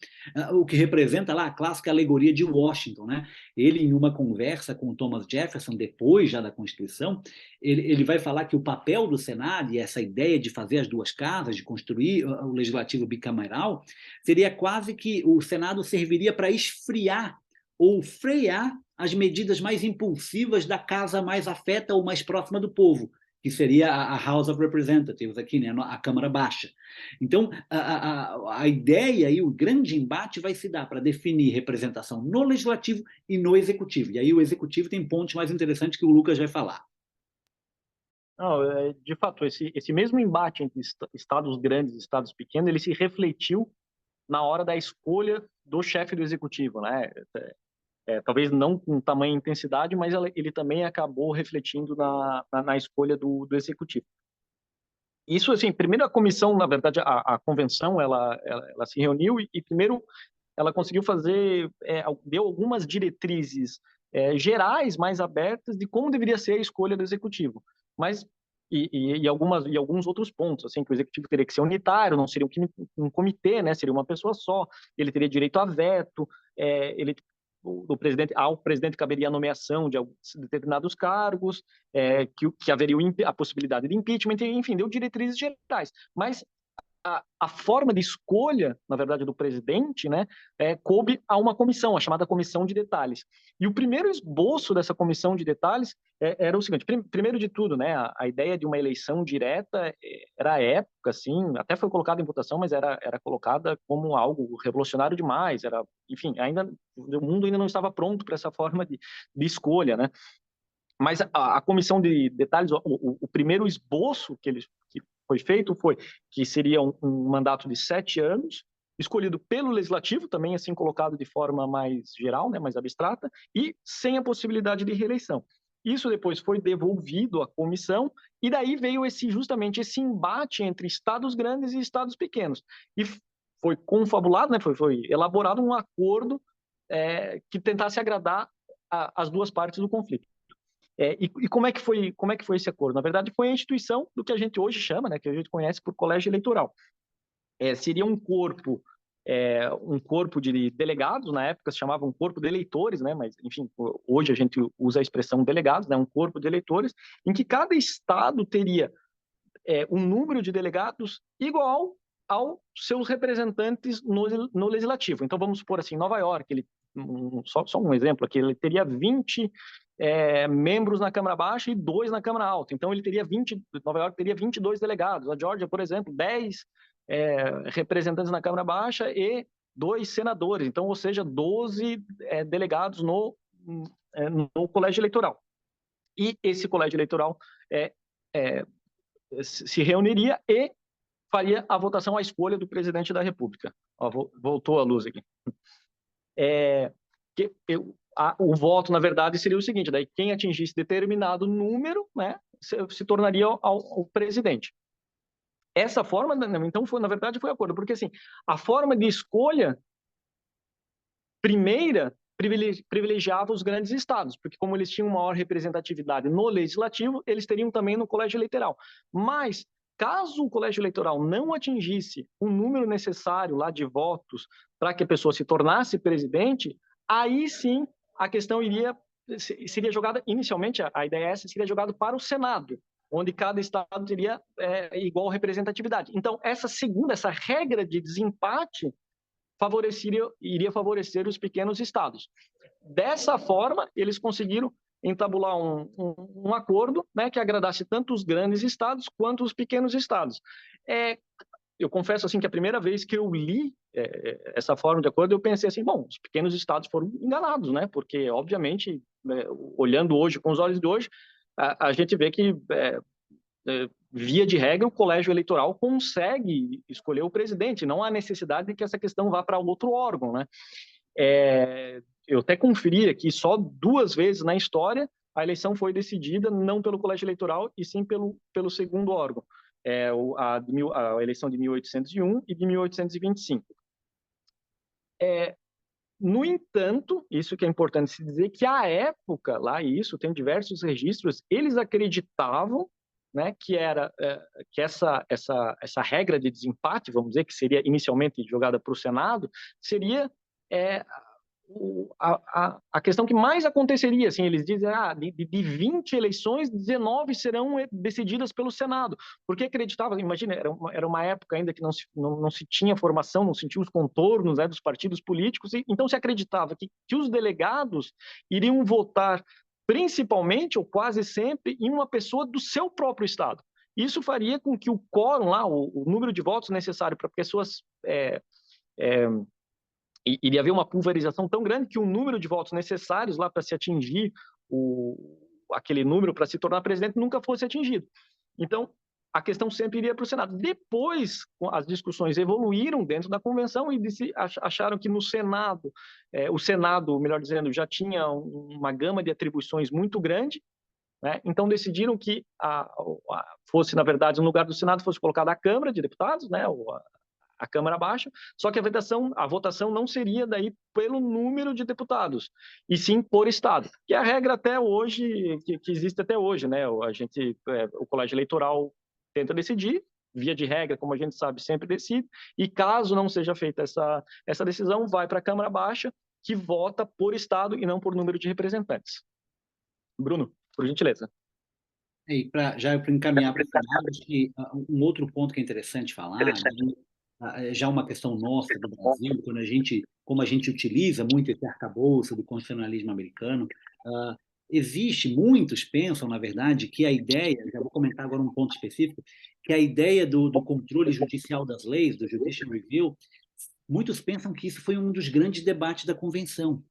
O que representa lá a clássica alegoria de Washington, né? Ele, em uma conversa com o Thomas Jefferson, depois já da Constituição, ele vai falar que o papel do Senado e essa ideia de fazer as duas casas, de construir o legislativo bicameral, seria quase que o Senado serviria para esfriar ou frear as medidas mais impulsivas da casa mais afeta ou mais próxima do povo, que seria a House of Representatives aqui, né, a Câmara Baixa. Então, a ideia e o grande embate vai se dar para definir representação no Legislativo e no Executivo. E aí o Executivo tem pontos mais interessantes que o Lucas vai falar.
Não, de fato, esse mesmo embate entre estados grandes e estados pequenos, ele se refletiu na hora da escolha do chefe do Executivo, né? Talvez não com tamanha intensidade, mas ele também acabou refletindo na escolha do Executivo. Isso, assim, primeiro a comissão, na verdade, a convenção, ela se reuniu e primeiro ela conseguiu fazer, deu algumas diretrizes gerais, mais abertas, de como deveria ser a escolha do Executivo. Mas e alguns outros pontos, assim, que o Executivo teria que ser unitário, não seria um comitê, né? Seria uma pessoa só, ele teria direito a veto, ao presidente caberia a nomeação de determinados cargos, que haveria a possibilidade de impeachment, enfim, deu diretrizes gerais. Mas a forma de escolha, na verdade, do presidente, né, coube a uma comissão, a chamada Comissão de Detalhes. E o primeiro esboço dessa Comissão de Detalhes era o seguinte: primeiro de tudo, né, a ideia de uma eleição direta era à época, assim, até foi colocada em votação, mas era colocada como algo revolucionário demais, enfim, o mundo ainda não estava pronto para essa forma de escolha, né? Mas a Comissão de Detalhes, o primeiro esboço que foi feito foi que seria um mandato de 7 anos, escolhido pelo Legislativo, também assim colocado de forma mais geral, né, mais abstrata, e sem a possibilidade de reeleição. Isso depois foi devolvido à comissão, e daí veio justamente esse embate entre estados grandes e estados pequenos. foi confabulado, né, foi elaborado um acordo que tentasse agradar as duas partes do conflito. E como é que foi esse acordo? Na verdade, foi a instituição do que a gente hoje chama, né, que a gente conhece por colégio eleitoral. Seria um corpo de delegados, na época se chamava um corpo de eleitores, né, mas, enfim, hoje a gente usa a expressão delegados, né, um corpo de eleitores, em que cada estado teria um número de delegados igual aos seus representantes no legislativo. Então, vamos supor assim, Nova York, só um exemplo aqui, ele teria 20 membros na Câmara Baixa e 2 na Câmara Alta. Então, Nova York teria 22 delegados. A Geórgia, por exemplo, 10 representantes na Câmara Baixa e 2 senadores. Então, ou seja, 12 delegados no colégio eleitoral. E esse colégio eleitoral se reuniria e faria a votação à escolha do presidente da República. Voltou a luz aqui. O voto, na verdade, seria o seguinte, daí quem atingisse determinado número, né, se tornaria ao presidente. Essa forma, então, na verdade, foi acordo, porque assim, a forma de escolha primeira privilegiava os grandes estados, porque como eles tinham maior representatividade no legislativo, eles teriam também no colégio eleitoral. Mas, caso o colégio eleitoral não atingisse o número necessário lá de votos para que a pessoa se tornasse presidente, aí sim a questão seria jogada, inicialmente a ideia seria jogada para o Senado, onde cada estado teria igual representatividade. Então, essa regra de desempate iria favorecer os pequenos estados. Dessa forma, eles conseguiram entabular um acordo, né, que agradasse tanto os grandes estados quanto os pequenos estados. Eu confesso assim que a primeira vez que eu li essa forma de acordo, eu pensei assim, bom, os pequenos estados foram enganados, né? Porque, obviamente, olhando hoje, com os olhos de hoje, a gente vê que via de regra, o colégio eleitoral consegue escolher o presidente, não há necessidade de que essa questão vá para outro órgão, né? Eu até conferi aqui, só 2 vezes na história, a eleição foi decidida não pelo colégio eleitoral, e sim pelo segundo órgão, a eleição de 1801 e de 1825. No entanto, isso que é importante se dizer, que à época, lá, e isso tem diversos registros, eles acreditavam, né, que essa regra de desempate, vamos dizer, que seria inicialmente jogada para o Senado, seria a questão que mais aconteceria. Assim, eles dizem, de 20 eleições, 19 serão decididas pelo Senado, porque acreditavam, imagina, era uma época ainda que não se tinha formação, não se tinha os contornos, né, dos partidos políticos, e então se acreditava que os delegados iriam votar principalmente ou quase sempre em uma pessoa do seu próprio estado. Isso faria com que o quórum lá, o número de votos necessário para pessoas iria haver uma pulverização tão grande que o número de votos necessários lá para se atingir aquele número para se tornar presidente nunca fosse atingido. Então, a questão sempre iria para o Senado. Depois, as discussões evoluíram dentro da convenção e acharam que no Senado, o Senado, melhor dizendo, já tinha uma gama de atribuições muito grande, né? Então decidiram que fosse, na verdade, no lugar do Senado, fosse colocada a Câmara de Deputados, né? A Câmara Baixa, só que a votação não seria daí pelo número de deputados, e sim por estado, que é a regra até hoje, que existe até hoje, né? O colégio eleitoral tenta decidir, via de regra, como a gente sabe, sempre decide, e caso não seja feita essa decisão, vai para a Câmara Baixa, que vota por estado e não por número de representantes. Bruno, por gentileza.
E para encaminhar para o final, acho que um outro ponto que é interessante falar, já uma questão nossa do Brasil, como a gente utiliza muito esse arcabouço do constitucionalismo americano, muitos pensam, na verdade, que a ideia, já vou comentar agora um ponto específico, que a ideia do controle judicial das leis, do judicial review, muitos pensam que isso foi um dos grandes debates da convenção,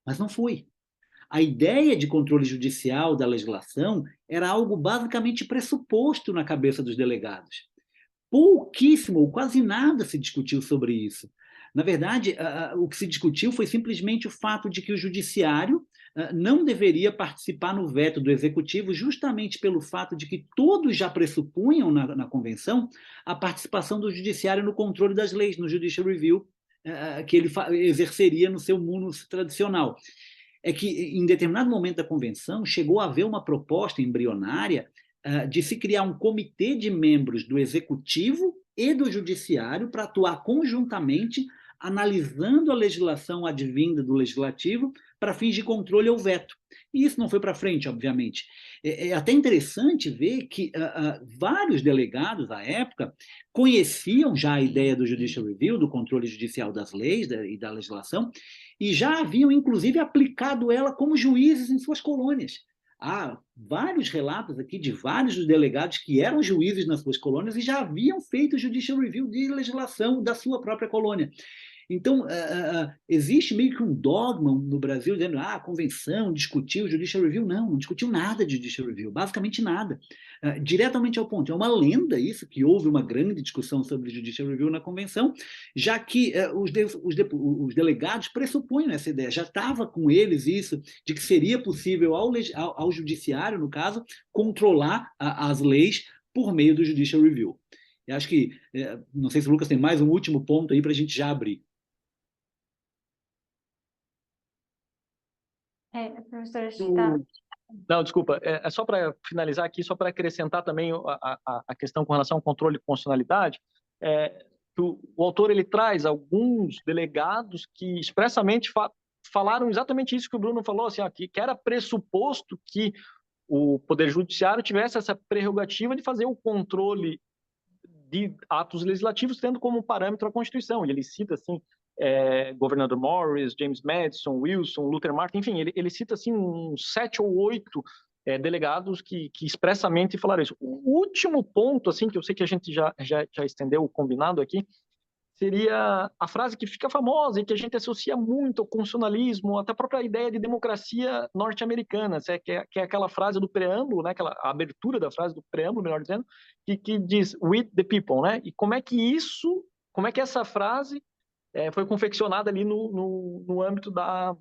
mas não foi. A ideia de controle judicial da legislação era algo basicamente pressuposto na cabeça dos delegados. Pouquíssimo, ou quase nada se discutiu sobre isso. Na verdade, o que se discutiu foi simplesmente o fato de que o judiciário não deveria participar no veto do executivo, justamente pelo fato de que todos já pressupunham na convenção a participação do judiciário no controle das leis, no judicial review, que ele exerceria no seu munus tradicional. É que, em determinado momento da convenção, chegou a haver uma proposta embrionária de se criar um comitê de membros do executivo e do judiciário para atuar conjuntamente, analisando a legislação advinda do legislativo para fins de controle ou veto. E isso não foi para frente, obviamente. É até interessante ver que vários delegados, à época, conheciam já a ideia do judicial review, do controle judicial das leis e da legislação, e já haviam, inclusive, aplicado ela como juízes em suas colônias. Há vários relatos aqui de vários dos delegados que eram juízes nas suas colônias e já haviam feito judicial review de legislação da sua própria colônia. Então, existe meio que um dogma no Brasil dizendo a convenção discutiu judicial review. Não discutiu nada de judicial review, basicamente nada. Diretamente ao ponto. É uma lenda isso, que houve uma grande discussão sobre judicial review na convenção, já que os delegados pressupunham essa ideia. Já estava com eles isso, de que seria possível ao judiciário, no caso, controlar as leis por meio do judicial review. Eu acho que, não sei se o Lucas tem mais um último ponto aí para a gente já abrir.
Professora, está...
Não, desculpa, é só para finalizar aqui, só para acrescentar também a questão com relação ao controle de constitucionalidade, que o autor ele traz alguns delegados que expressamente falaram exatamente isso que o Bruno falou, assim, que era pressuposto que o Poder Judiciário tivesse essa prerrogativa de fazer o controle de atos legislativos, tendo como parâmetro a Constituição. E ele cita, assim, governador Morris, James Madison, Wilson, Luther Martin, enfim, ele cita assim uns 7 ou 8 delegados que expressamente falaram isso. O último ponto, assim, que eu sei que a gente já estendeu o combinado aqui, seria a frase que fica famosa e que a gente associa muito ao constitucionalismo, até a própria ideia de democracia norte-americana, que é aquela frase do preâmbulo, né, a abertura da frase do preâmbulo, melhor dizendo, que diz "with the people", né? E como é que essa frase foi confeccionada ali no âmbito da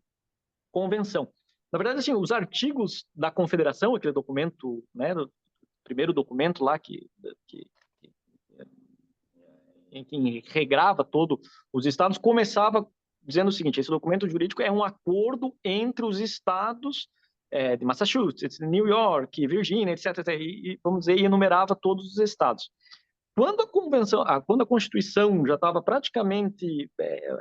convenção. Na verdade, assim, os artigos da Confederação, aquele documento, né, do primeiro documento lá em que regrava todos os estados, começava dizendo o seguinte: esse documento jurídico é um acordo entre os estados de Massachusetts, New York, Virgínia, etc. E, vamos dizer, enumerava todos os estados. Quando a Constituição já estava praticamente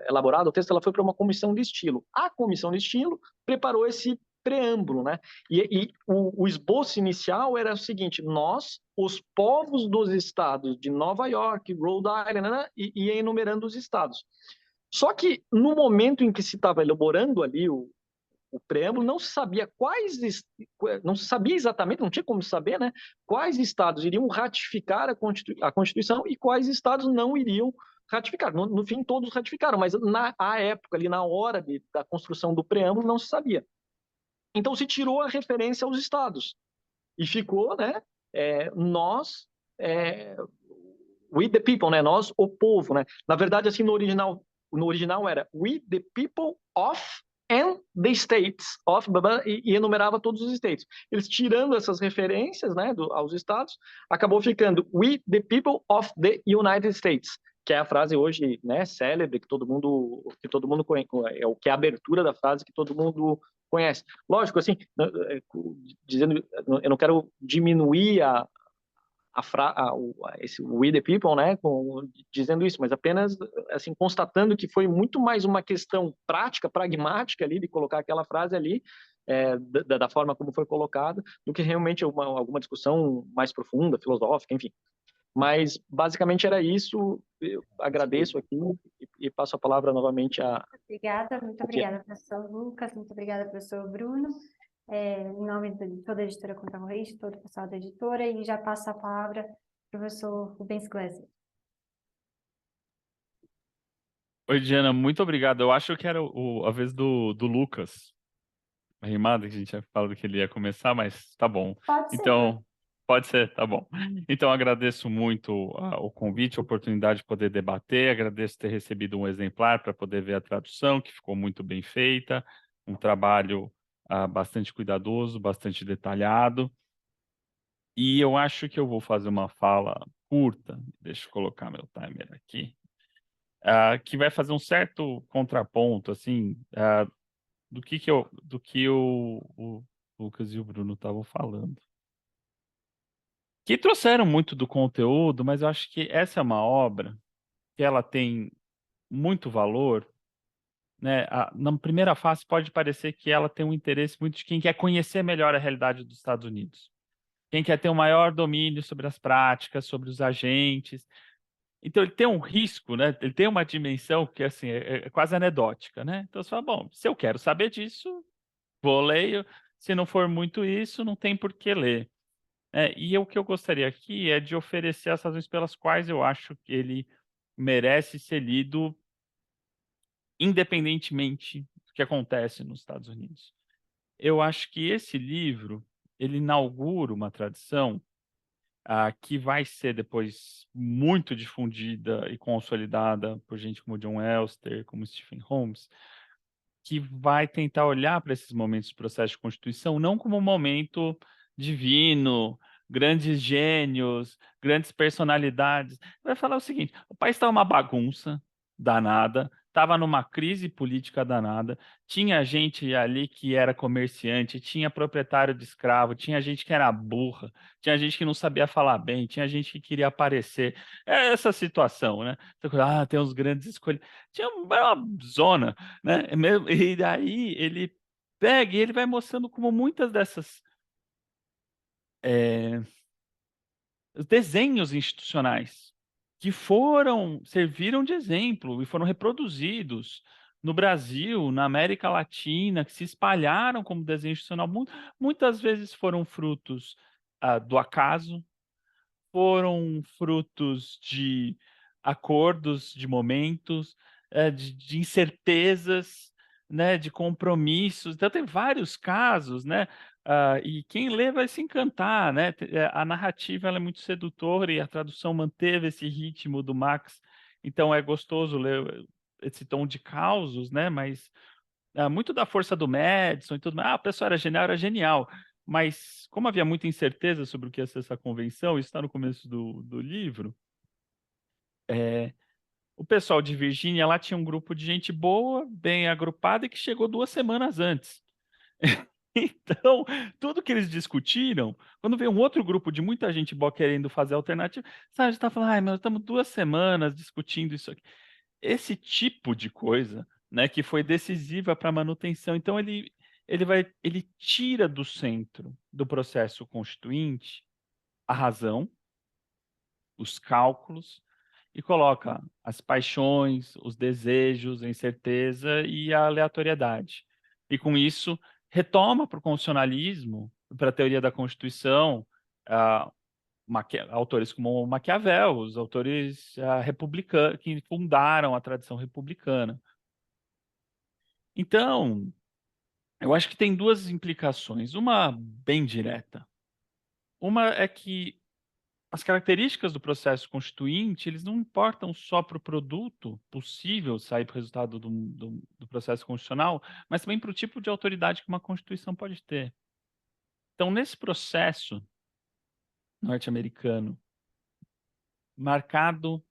elaborada, o texto ela foi para uma comissão de estilo. A comissão de estilo preparou esse preâmbulo, né? E o esboço inicial era o seguinte: nós, os povos dos estados de Nova York, Rhode Island, né, ia enumerando os estados. Só que no momento em que se estava elaborando ali o preâmbulo, não se sabia exatamente, não tinha como saber, né, quais estados iriam ratificar a Constituição e quais estados não iriam ratificar. No fim, todos ratificaram, mas na época, ali na hora da construção do preâmbulo, não se sabia. Então, se tirou a referência aos estados e ficou, né, nós, we the people, né, nós, o povo, né. Na verdade, assim, no original era we the people of and the states of, e enumerava todos os states. Eles tirando essas referências, né, aos estados, acabou ficando we the people of the United States, que é a frase hoje, né, célebre, que todo mundo conhece, é o que é a abertura da frase que todo mundo conhece. Lógico, assim, dizendo, eu não quero diminuir esse we the people, né, dizendo isso, mas apenas assim constatando que foi muito mais uma questão prática, pragmática ali de colocar aquela frase ali da forma como foi colocada, do que realmente alguma discussão mais profunda, filosófica, enfim. Mas basicamente era isso. Eu agradeço aqui e passo a palavra novamente a...
Obrigada, muito obrigada, professor Lucas, muito obrigada, professor Bruno. Em nome de toda a editora Contra Reis, todo o pessoal da editora, e já passo a palavra ao professor Rubens Gleiser.
Oi, Diana, muito obrigado. Eu acho que era a vez do Lucas, a rimada que a gente tinha falado que ele ia começar, mas tá bom.
Pode ser.
Então, pode ser, tá bom. Então, agradeço muito o convite, a oportunidade de poder debater, agradeço ter recebido um exemplar para poder ver a tradução, que ficou muito bem feita, um trabalho bastante cuidadoso, bastante detalhado. E eu acho que eu vou fazer uma fala curta, deixa eu colocar meu timer aqui, que vai fazer um certo contraponto, assim, do que o Lucas e o Bruno estavam falando. Que trouxeram muito do conteúdo, mas eu acho que essa é uma obra que ela tem muito valor, né? Na primeira fase pode parecer que ela tem um interesse muito de quem quer conhecer melhor a realidade dos Estados Unidos, quem quer ter um maior domínio sobre as práticas, sobre os agentes. Então ele tem um risco, né? Ele tem uma dimensão que assim é quase anedótica, né? Então você fala, bom, se eu quero saber disso, vou ler. Se não for muito isso, não tem por que ler. E o que eu gostaria aqui é de oferecer as razões pelas quais eu acho que ele merece ser lido independentemente do que acontece nos Estados Unidos. Eu acho que esse livro, ele inaugura uma tradição que vai ser depois muito difundida e consolidada por gente como John Elster, como Stephen Holmes, que vai tentar olhar para esses momentos do processo de constituição não como um momento divino, grandes gênios, grandes personalidades. Vai falar o seguinte: o país estava uma bagunça danada, estava numa crise política danada, tinha gente ali que era comerciante, tinha proprietário de escravo, tinha gente que era burra, tinha gente que não sabia falar bem, tinha gente que queria aparecer. É essa situação, né? Tem uns grandes escolhas. Era uma zona, né? E daí ele pega e ele vai mostrando como muitas dessas desenhos institucionais que serviram de exemplo e foram reproduzidos no Brasil, na América Latina, que se espalharam como desenho institucional, muitas vezes foram frutos do acaso, foram frutos de acordos, de momentos, de incertezas, né, de compromissos. Então tem vários casos, né, e quem lê vai se encantar, né? A narrativa ela é muito sedutora e a tradução manteve esse ritmo do Max, então é gostoso ler esse tom de causos, né? Mas muito da força do Madison e tudo mais. A pessoa era genial. Mas, como havia muita incerteza sobre o que ia ser essa convenção, isso está no começo do livro, o pessoal de Virgínia lá tinha um grupo de gente boa, bem agrupada, e que chegou 2 semanas antes. Então, tudo que eles discutiram, quando veio um outro grupo de muita gente boa querendo fazer alternativa, sabe, a gente está falando, ai, mas estamos 2 semanas discutindo isso aqui. Esse tipo de coisa, né, que foi decisiva para a manutenção. Então, ele tira do centro do processo constituinte a razão, os cálculos, e coloca as paixões, os desejos, a incerteza e a aleatoriedade. E com isso, retoma para o constitucionalismo, para a teoria da Constituição, autores como Maquiavel, os autores republicanos que fundaram a tradição republicana. Então, eu acho que tem duas implicações. Uma bem direta. Uma é que as características do processo constituinte, eles não importam só para o produto possível sair para o resultado do processo constitucional, mas também para o tipo de autoridade que uma Constituição pode ter. Então, nesse processo norte-americano, marcado,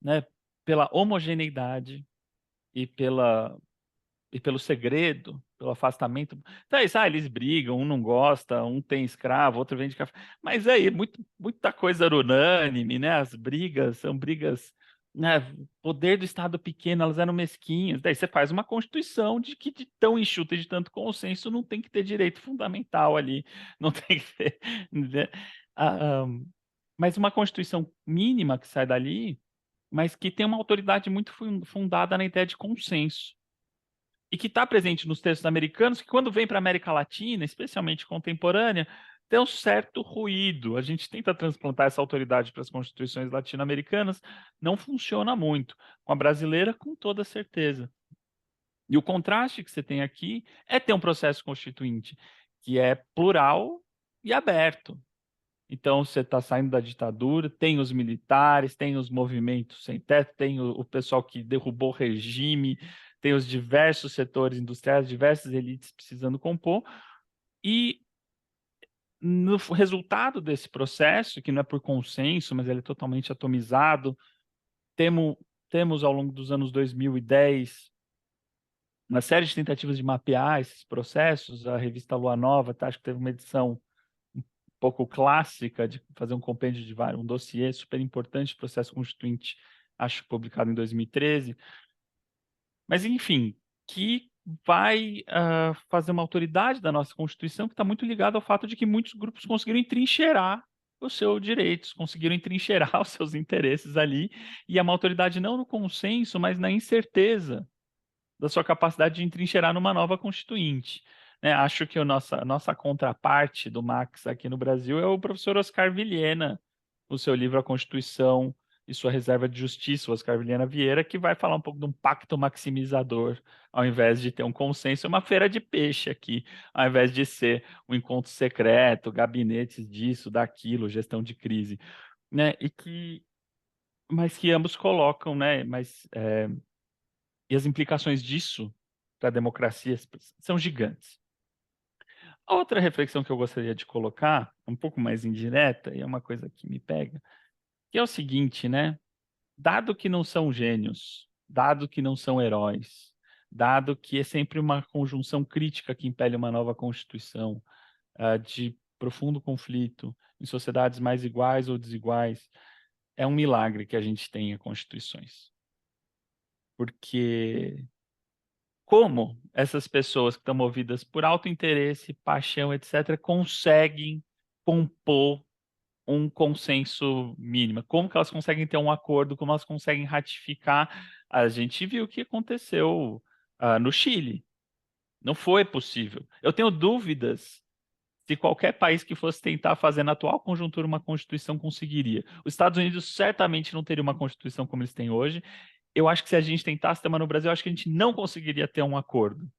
né, pela homogeneidade e pelo segredo, pelo afastamento. Então é isso, eles brigam, um não gosta, um tem escravo, outro vende café. Mas aí, muita coisa era unânime, né? As brigas são brigas, né? O poder do Estado pequeno, elas eram mesquinhas. Daí você faz uma Constituição de que de tão enxuta e de tanto consenso não tem que ter direito fundamental ali, não tem que ter. Né? Mas uma Constituição mínima que sai dali, mas que tem uma autoridade muito fundada na ideia de consenso e que está presente nos textos americanos, que quando vem para a América Latina, especialmente contemporânea, tem um certo ruído. A gente tenta transplantar essa autoridade para as constituições latino-americanas, não funciona muito. Com a brasileira, com toda certeza. E o contraste que você tem aqui é ter um processo constituinte que é plural e aberto. Então, você está saindo da ditadura, tem os militares, tem os movimentos sem teto, tem o pessoal que derrubou o regime, tem os diversos setores industriais, diversas elites precisando compor, e no resultado desse processo, que não é por consenso, mas ele é totalmente atomizado, temos ao longo dos anos 2010 uma série de tentativas de mapear esses processos. A revista Lua Nova, acho que teve uma edição um pouco clássica de fazer um compêndio de um dossiê super importante, processo constituinte, acho publicado em 2013. Mas, enfim, que vai fazer uma autoridade da nossa Constituição que está muito ligada ao fato de que muitos grupos conseguiram entrincheirar os seus direitos, conseguiram entrincheirar os seus interesses ali, e é uma autoridade não no consenso, mas na incerteza da sua capacidade de entrincheirar numa nova Constituinte. Né? Acho que a nossa contraparte do Max aqui no Brasil é o professor Oscar Vilhena, o seu livro A Constituição e Sua Reserva de Justiça, o Oscar Vilhena Vieira, que vai falar um pouco de um pacto maximizador, ao invés de ter um consenso, uma feira de peixe aqui, ao invés de ser um encontro secreto, gabinetes disso, daquilo, gestão de crise. Né? Mas que ambos colocam, né? E as implicações disso para a democracia são gigantes. A outra reflexão que eu gostaria de colocar, um pouco mais indireta, e é uma coisa que me pega, que é o seguinte, né? Dado que não são gênios, dado que não são heróis, dado que é sempre uma conjunção crítica que impele uma nova Constituição, de profundo conflito em sociedades mais iguais ou desiguais, é um milagre que a gente tenha constituições. Porque como essas pessoas que estão movidas por alto interesse, paixão, etc., conseguem compor um consenso mínimo? Como que elas conseguem ter um acordo? Como elas conseguem ratificar? A gente viu o que aconteceu no Chile. Não foi possível. Eu tenho dúvidas se qualquer país que fosse tentar fazer na atual conjuntura uma Constituição conseguiria. Os Estados Unidos certamente não teria uma Constituição como eles têm hoje. Eu acho que se a gente tentasse ter uma no Brasil, eu acho que a gente não conseguiria ter um acordo.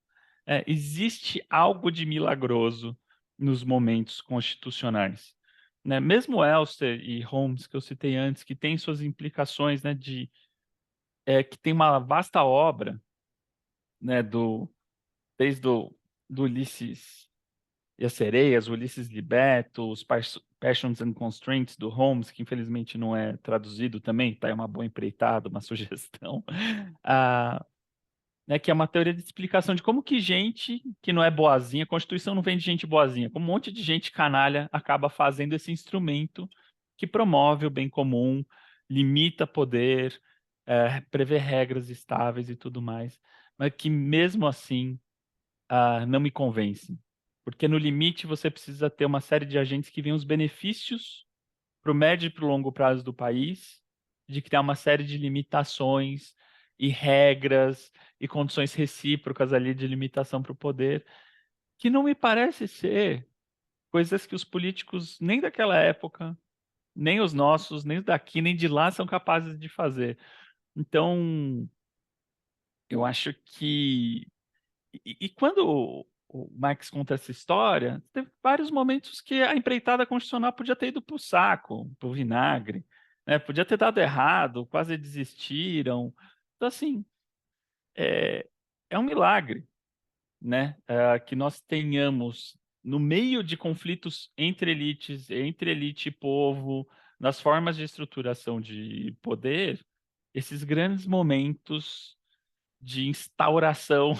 Existe algo de milagroso nos momentos constitucionais. Né? Mesmo Elster e Holmes, que eu citei antes, que tem suas implicações, né, que tem uma vasta obra, né, desde do Ulisses e as Sereias, Ulisses Libeto, os Passions and Constraints do Holmes, que infelizmente não é traduzido também, tá? É uma boa empreitada, uma sugestão. Né, que é uma teoria de explicação de como que gente que não é boazinha, a Constituição não vem de gente boazinha, como um monte de gente canalha acaba fazendo esse instrumento que promove o bem comum, limita poder, prevê regras estáveis e tudo mais, mas que mesmo assim não me convence. Porque no limite você precisa ter uma série de agentes que veem os benefícios para o médio e para o longo prazo do país, de criar uma série de limitações e regras e condições recíprocas ali de limitação para o poder, que não me parece ser coisas que os políticos nem daquela época, nem os nossos, nem daqui, nem de lá são capazes de fazer. Então, eu acho que... E quando o Marx conta essa história, teve vários momentos que a empreitada constitucional podia ter ido para o saco, para o vinagre, né? Podia ter dado errado, quase desistiram. Então, assim, é um milagre, né? Que nós tenhamos, no meio de conflitos entre elites, entre elite e povo, nas formas de estruturação de poder, esses grandes momentos de instauração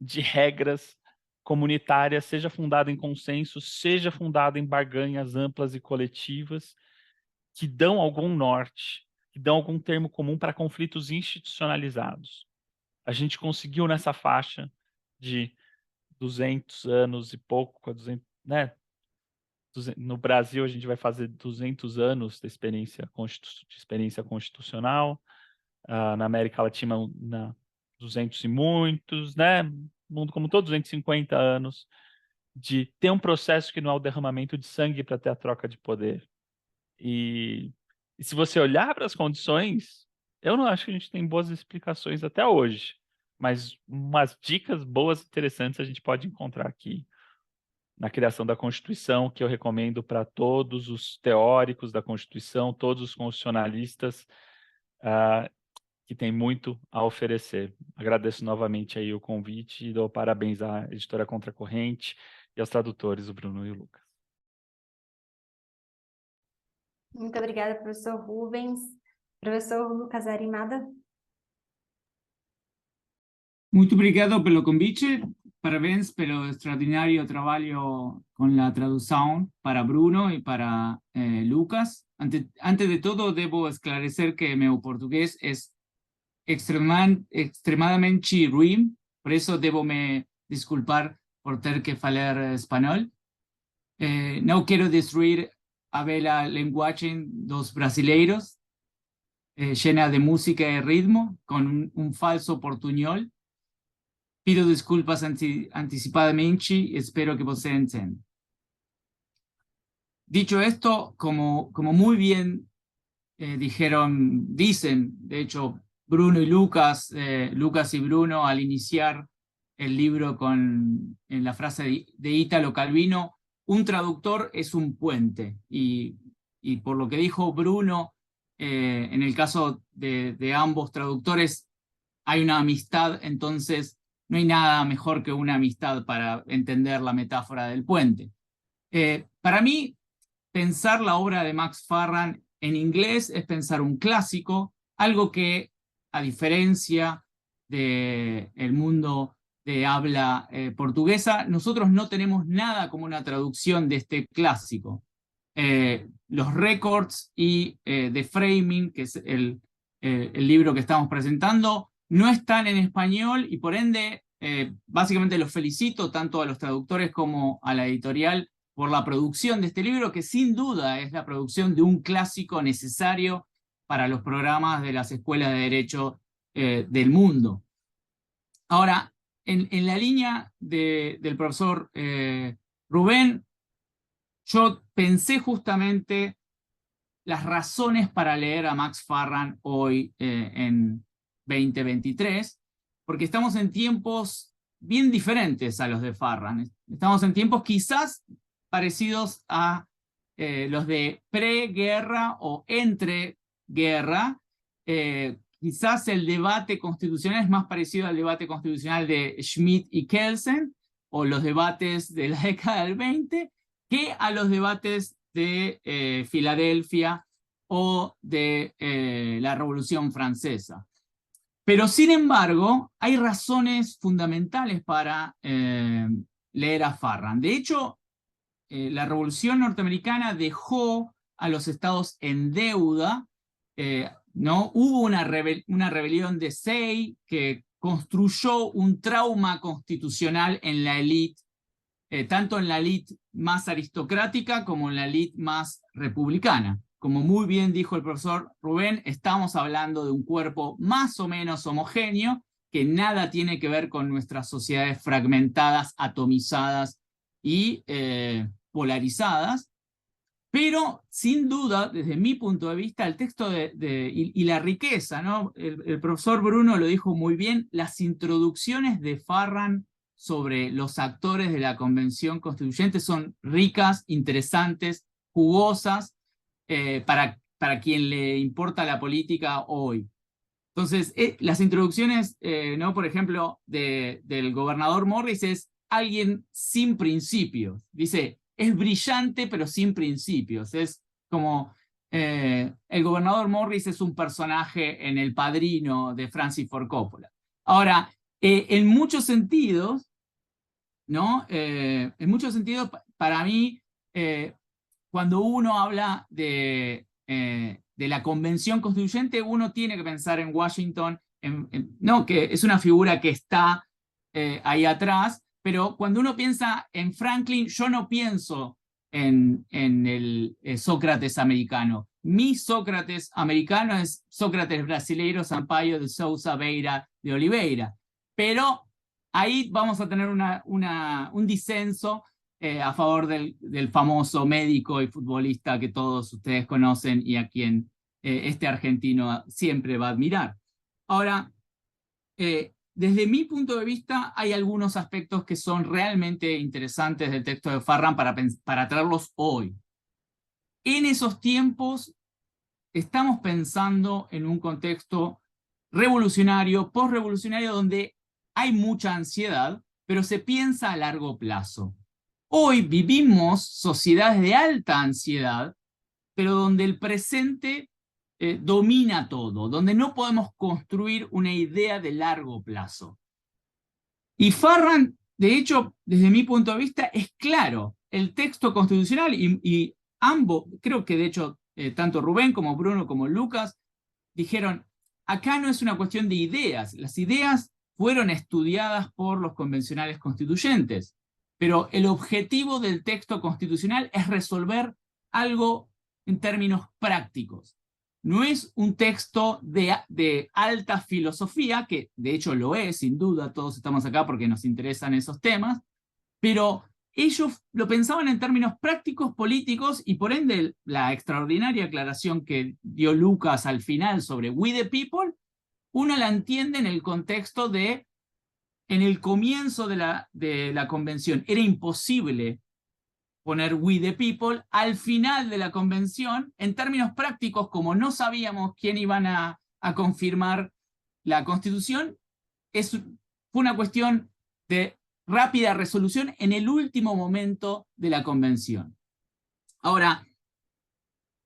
de regras comunitárias, seja fundada em consenso, seja fundada em barganhas amplas e coletivas, que dão algum norte, que dão algum termo comum para conflitos institucionalizados. A gente conseguiu nessa faixa de 200 anos e pouco, 200, né? No Brasil, a gente vai fazer 200 anos de experiência constitucional, na América Latina, 200 e muitos, né? Mundo como todo, 250 anos, de ter um processo que não é o derramamento de sangue para ter a troca de poder. E se você olhar para as condições, eu não acho que a gente tem boas explicações até hoje, mas umas dicas boas, interessantes, a gente pode encontrar aqui na criação da Constituição, que eu recomendo para todos os teóricos da Constituição, todos os constitucionalistas, que tem muito a oferecer. Agradeço novamente aí o convite e dou parabéns à editora Contracorrente e aos tradutores, o Bruno e o Lucas.
Muito obrigada, professor Rubens. Professor Lucas Arimada.
Muito obrigado pelo convite. Parabéns pelo extraordinario trabajo con la traducción para Bruno y para Lucas. Antes de todo, debo esclarecer que mi portugués es extremadamente ruim, por eso debo me disculpar por ter que falar español. No quiero destruir a bela linguagem dos brasileiros, llena de música y ritmo, con un falso portuñol. Pido disculpas anticipadamente y espero que você entienda. Dicho esto, como muy bien dicen, de hecho, Bruno y Lucas, Lucas y Bruno, al iniciar el libro en la frase de Ítalo Calvino, un traductor es un puente. Y por lo que dijo Bruno, en el caso de ambos traductores, hay una amistad, entonces no hay nada mejor que una amistad para entender la metáfora del puente. Para mí, pensar la obra de Max Farran en inglés es pensar un clásico, algo que, a diferencia del mundo de habla portuguesa, nosotros no tenemos nada como una traducción de este clásico. Los Records y The Framing, que es el libro que estamos presentando, no están en español y por ende, básicamente los felicito tanto a los traductores como a la editorial por la producción de este libro, que sin duda es la producción de un clásico necesario para los programas de las escuelas de Derecho del mundo. Ahora, en la línea del profesor Rubén, yo pensé justamente las razones para leer a Max Farran hoy en 2023, porque estamos en tiempos bien diferentes a los de Farran. Estamos en tiempos quizás parecidos a los de preguerra o entreguerra. Quizás el debate constitucional es más parecido al debate constitucional de Schmidt y Kelsen, o los debates de la década del 20, que a los debates de Filadelfia o de la Revolución Francesa. Pero sin embargo, hay razones fundamentales para leer a Farran. De hecho, la Revolución Norteamericana dejó a los estados en deuda, ¿no? Hubo una rebelión de Say que construyó un trauma constitucional en la élite, tanto en la élite más aristocrática como en la élite más republicana. Como muy bien dijo el profesor Rubén, estamos hablando de un cuerpo más o menos homogéneo que nada tiene que ver con nuestras sociedades fragmentadas, atomizadas y polarizadas. Pero, sin duda, desde mi punto de vista, el texto y la riqueza, ¿no? El profesor Bruno lo dijo muy bien, las introducciones de Farran sobre los actores de la Convención Constituyente son ricas, interesantes, jugosas, para quien le importa la política hoy. Entonces, las introducciones, ¿no? Por ejemplo, del gobernador Morris es alguien sin principios. Dice, es brillante pero sin principios. Es como, el gobernador Morris es un personaje en El Padrino de Francis Ford Coppola. Ahora, en muchos sentidos, ¿no? En muchos sentidos, para mí, cuando uno habla de la Convención Constituyente, uno tiene que pensar en Washington, no, que es una figura que está ahí atrás, pero cuando uno piensa en Franklin, yo no pienso en el Sócrates americano. Mi Sócrates americano es Sócrates brasileiro, Sampaio de Souza Beira de Oliveira. Pero ahí vamos a tener un disenso a favor del famoso médico y futbolista que todos ustedes conocen y a quien este argentino siempre va a admirar. Ahora, desde mi punto de vista, hay algunos aspectos que son realmente interesantes del texto de Farran para traerlos hoy. En esos tiempos estamos pensando en un contexto revolucionario, postrevolucionario, donde hay mucha ansiedad, pero se piensa a largo plazo. Hoy vivimos sociedades de alta ansiedad, pero donde el presente domina todo, donde no podemos construir una idea de largo plazo. Y Farran, de hecho, desde mi punto de vista, es claro. El texto constitucional y ambos, creo que de hecho, tanto Rubén como Bruno como Lucas, dijeron, acá no es una cuestión de ideas. Las ideas fueron estudiadas por los convencionales constituyentes, pero el objetivo del texto constitucional es resolver algo en términos prácticos. No es un texto de alta filosofía, que de hecho lo es, sin duda, todos estamos acá porque nos interesan esos temas, pero ellos lo pensaban en términos prácticos, políticos, y por ende la extraordinaria aclaración que dio Lucas al final sobre We the People, uno la entiende en el contexto de, en el comienzo de la convención, era imposible poner We the People. Al final de la convención, en términos prácticos, como no sabíamos quién iban a confirmar la Constitución, fue una cuestión de rápida resolución en el último momento de la convención. Ahora,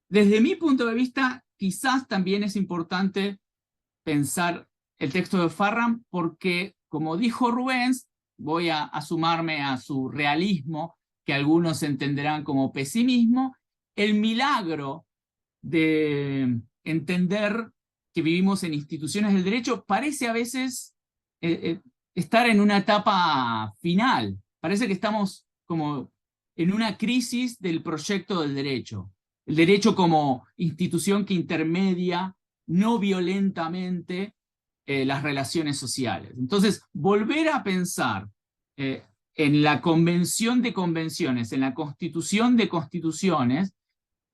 desde mi punto de vista, quizás también es importante pensar el texto de Farran porque, como dijo Rubens, voy a sumarme a su realismo, que algunos entenderán como pesimismo, el milagro de entender que vivimos en instituciones del derecho parece a veces estar en una etapa final. Parece que estamos como en una crisis del proyecto del derecho. El derecho como institución que intermedia no violentamente las relaciones sociales. Entonces, volver a pensar en la convención de convenciones, en la constitución de constituciones,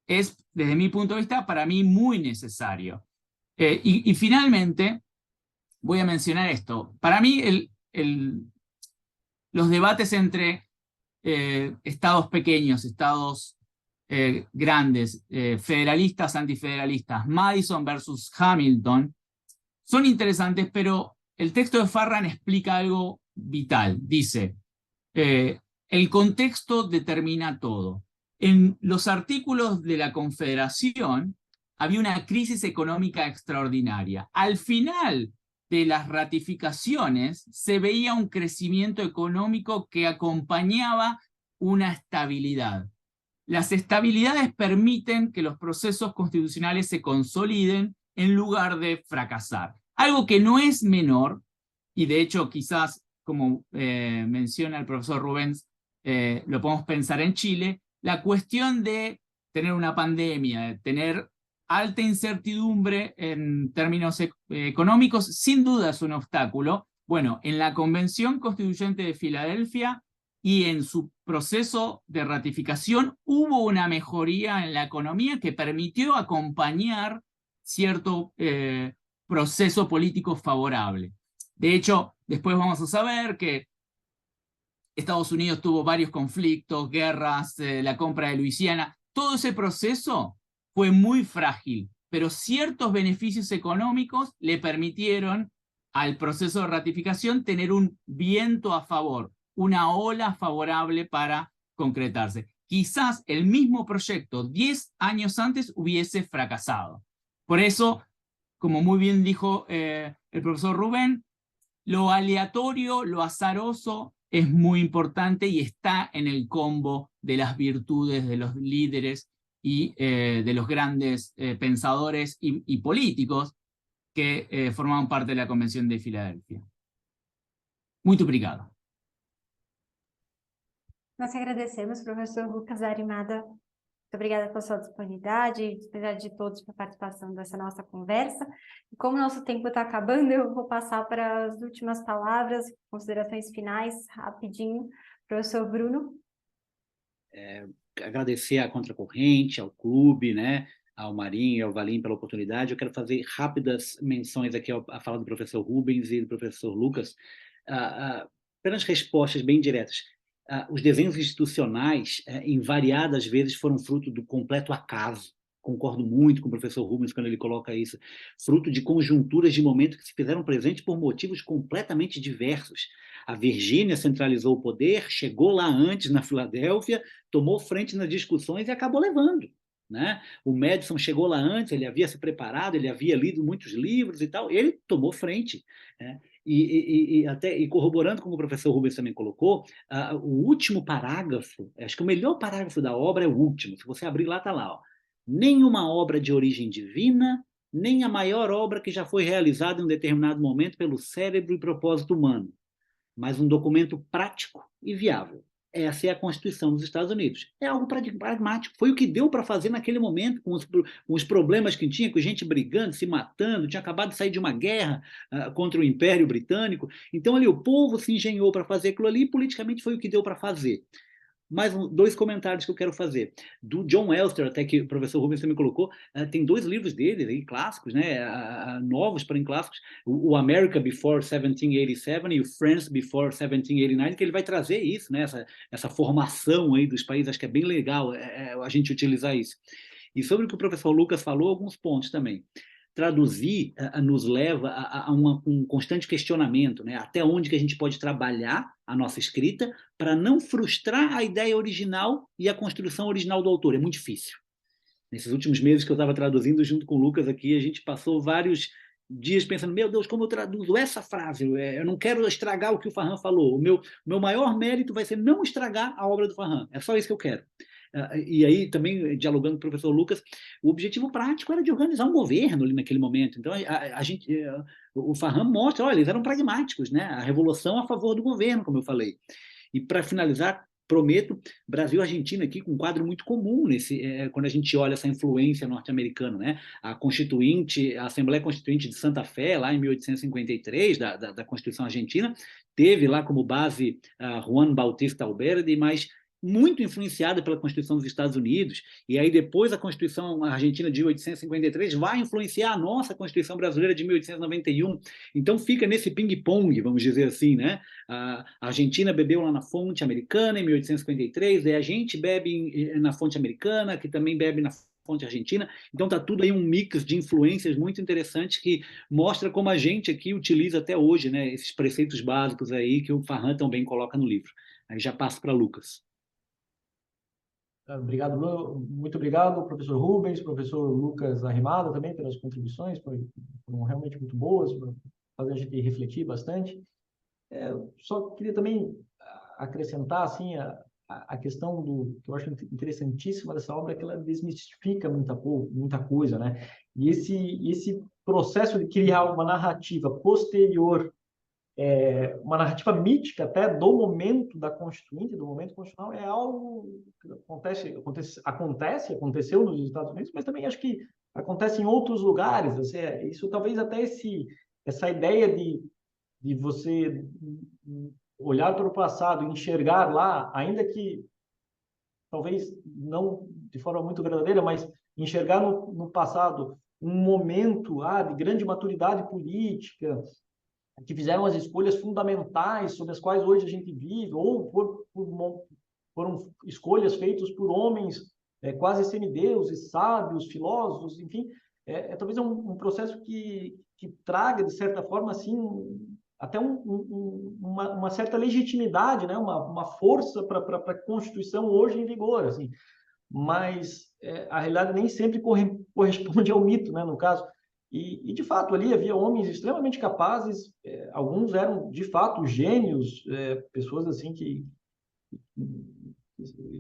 es, desde mi punto de vista, para mí muy necesario. Y finalmente, voy a mencionar esto. Para mí, los debates entre estados pequeños, estados grandes, federalistas, antifederalistas, Madison versus Hamilton, son interesantes, pero el texto de Farran explica algo vital. Dice, el contexto determina todo. En los artículos de la Confederación había una crisis económica extraordinaria. Al final de las ratificaciones se veía un crecimiento económico que acompañaba una estabilidad. Las estabilidades permiten que los procesos constitucionales se consoliden en lugar de fracasar. Algo que no es menor, y de hecho quizás, como menciona el profesor Rubens, lo podemos pensar en Chile, la cuestión de tener una pandemia, de tener alta incertidumbre en términos económicos, sin duda es un obstáculo. Bueno, en la Convención Constituyente de Filadelfia y en su proceso de ratificación hubo una mejoría en la economía que permitió acompañar cierto proceso político favorable. De hecho, después vamos a saber que Estados Unidos tuvo varios conflictos, guerras, la compra de Luisiana. Todo ese proceso fue muy frágil, pero ciertos beneficios económicos le permitieron al proceso de ratificación tener un viento a favor, una ola favorable para concretarse. Quizás el mismo proyecto 10 años antes hubiese fracasado. Por eso, como muy bien dijo el profesor Rubén, lo aleatorio, lo azaroso es muy importante y está en el combo de las virtudes de los líderes y de los grandes pensadores y políticos que formaban parte de la Convención de Filadelfia. Muito obrigado.
Nós agradecemos, professor Lucas Arimada. Muito obrigada pela sua disponibilidade de todos para a participação dessa nossa conversa. E como o nosso tempo está acabando, eu vou passar para as últimas palavras, considerações finais, rapidinho. Professor Bruno.
Agradecer à Contracorrente, ao clube, né, ao Marinho e ao Valim pela oportunidade. Eu quero fazer rápidas menções aqui à fala do professor Rubens e do professor Lucas, apenas respostas bem diretas. Os desenhos institucionais, em variadas vezes, foram fruto do completo acaso, concordo muito com o professor Rubens quando ele coloca isso, fruto de conjunturas de momento que se fizeram presentes por motivos completamente diversos. A Virgínia centralizou o poder, chegou lá antes na Filadélfia, tomou frente nas discussões e acabou levando, né? O Madison chegou lá antes, ele havia se preparado, ele havia lido muitos livros e tal, ele tomou frente, né? E corroborando como o professor Rubens também colocou, o último parágrafo, acho que o melhor parágrafo da obra é o último, se você abrir lá, está lá, ó. Nenhuma obra de origem divina, nem a maior obra que já foi realizada em um determinado momento pelo cérebro e propósito humano, mas um documento prático e viável. Essa é a Constituição dos Estados Unidos. É algo pragmático. Foi o que deu para fazer naquele momento, com os problemas que tinha, com gente brigando, se matando, tinha acabado de sair de uma guerra contra o Império Britânico. Então, ali, o povo se engenhou para fazer aquilo ali e politicamente foi o que deu para fazer. Mais dois comentários que eu quero fazer. Do John Elster, até que o professor Rubens também colocou, tem dois livros dele, aí, clássicos, né, novos, porém clássicos, o America Before 1787 e o France Before 1789, que ele vai trazer isso, né, essa formação aí dos países, acho que é bem legal a gente utilizar isso. E sobre o que o professor Lucas falou, alguns pontos também. Traduzir nos leva a um constante questionamento, né? Até onde que a gente pode trabalhar a nossa escrita para não frustrar a ideia original e a construção original do autor. É muito difícil. Nesses últimos meses que eu estava traduzindo junto com o Lucas aqui, a gente passou vários dias pensando, meu Deus, como eu traduzo essa frase? Eu não quero estragar o que o Farhan falou. O meu maior mérito vai ser não estragar a obra do Farhan. É só isso que eu quero. E aí, também, dialogando com o professor Lucas, o objetivo prático era de organizar um governo ali naquele momento. Então, o Farhan mostra, olha, eles eram pragmáticos, né? A revolução a favor do governo, como eu falei. E, para finalizar, prometo, Brasil e Argentina aqui com um quadro muito comum quando a gente olha essa influência norte-americana, né? A Assembleia Constituinte de Santa Fé, lá em 1853, da Constituição Argentina, teve lá como base Juan Bautista Alberdi, mas muito influenciada pela Constituição dos Estados Unidos, e aí depois a Constituição Argentina de 1853 vai influenciar a nossa Constituição Brasileira de 1891, então fica nesse ping-pong, vamos dizer assim, né? A Argentina bebeu lá na fonte americana em 1853, e a gente bebe na fonte americana, que também bebe na fonte argentina, então está tudo aí um mix de influências muito interessantes que mostra como a gente aqui utiliza até hoje, né, esses preceitos básicos aí que o Farhan também coloca no livro. Aí já passo para Lucas.
Obrigado, Bruno. Muito obrigado, professor Rubens, professor Lucas Arrimada também pelas contribuições, foram realmente muito boas, para fazer a gente refletir bastante. Só queria também acrescentar assim, a questão que eu acho interessantíssima dessa obra é que ela desmistifica muita coisa, né? E esse processo de criar uma narrativa posterior, uma narrativa mítica até do momento da Constituinte, do momento constitucional, é algo que aconteceu nos Estados Unidos, mas também acho que acontece em outros lugares. Assim, isso talvez até essa ideia de você olhar para o passado, enxergar lá, ainda que talvez não de forma muito verdadeira, mas enxergar no passado um momento de grande maturidade política, que fizeram as escolhas fundamentais sobre as quais hoje a gente vive, ou foram escolhas feitas por homens quase semideuses, sábios, filósofos, enfim, talvez um processo que traga, de certa forma, assim, até uma certa legitimidade, né? uma força para a Constituição hoje em vigor, assim. Mas a realidade nem sempre corresponde ao mito, né? No caso. E, de fato, ali havia homens extremamente capazes, alguns eram, de fato, gênios, pessoas assim que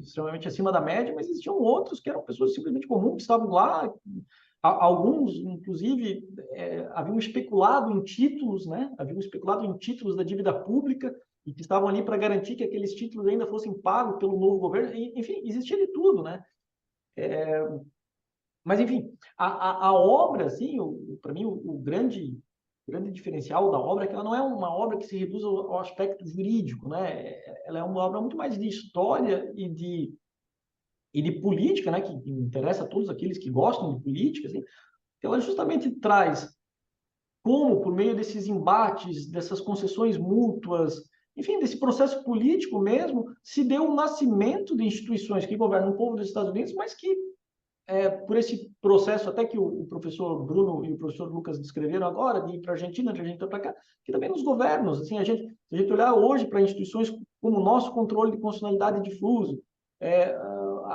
extremamente acima da média, mas existiam outros que eram pessoas simplesmente comuns, que estavam lá. Alguns, inclusive, haviam especulado em títulos, né? Haviam especulado em títulos da dívida pública e que estavam ali para garantir que aqueles títulos ainda fossem pagos pelo novo governo. Enfim, existia de tudo, né? Mas, enfim, a obra, assim, para mim, o grande diferencial da obra é que ela não é uma obra que se reduz ao aspecto jurídico, né? Ela é uma obra muito mais de história e de política, né? Que interessa a todos aqueles que gostam de política, assim. Ela justamente traz como, por meio desses embates, dessas concessões mútuas, enfim, desse processo político mesmo, se deu o nascimento de instituições que governam o povo dos Estados Unidos, mas que por esse processo até que o professor Bruno e o professor Lucas descreveram agora, de ir para a Argentina, de Argentina para cá, que também nos governos, assim, se a gente olhar hoje para instituições como o nosso controle de constitucionalidade difuso,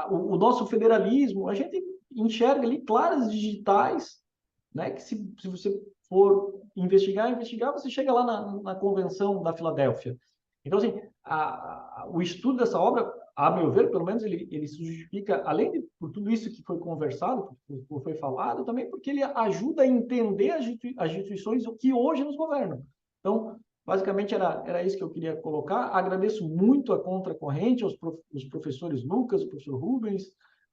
o nosso federalismo, a gente enxerga ali claras digitais, né, que se você for investigar, você chega lá na Convenção da Filadélfia. Então, assim, o estudo dessa obra, a meu ver, pelo menos, ele se justifica, além de por tudo isso que foi conversado, que foi falado, também porque ele ajuda a entender as instituições que hoje nos governam. Então, basicamente, era isso que eu queria colocar. Agradeço muito a Contracorrente, os professores Lucas, o professor Rubens,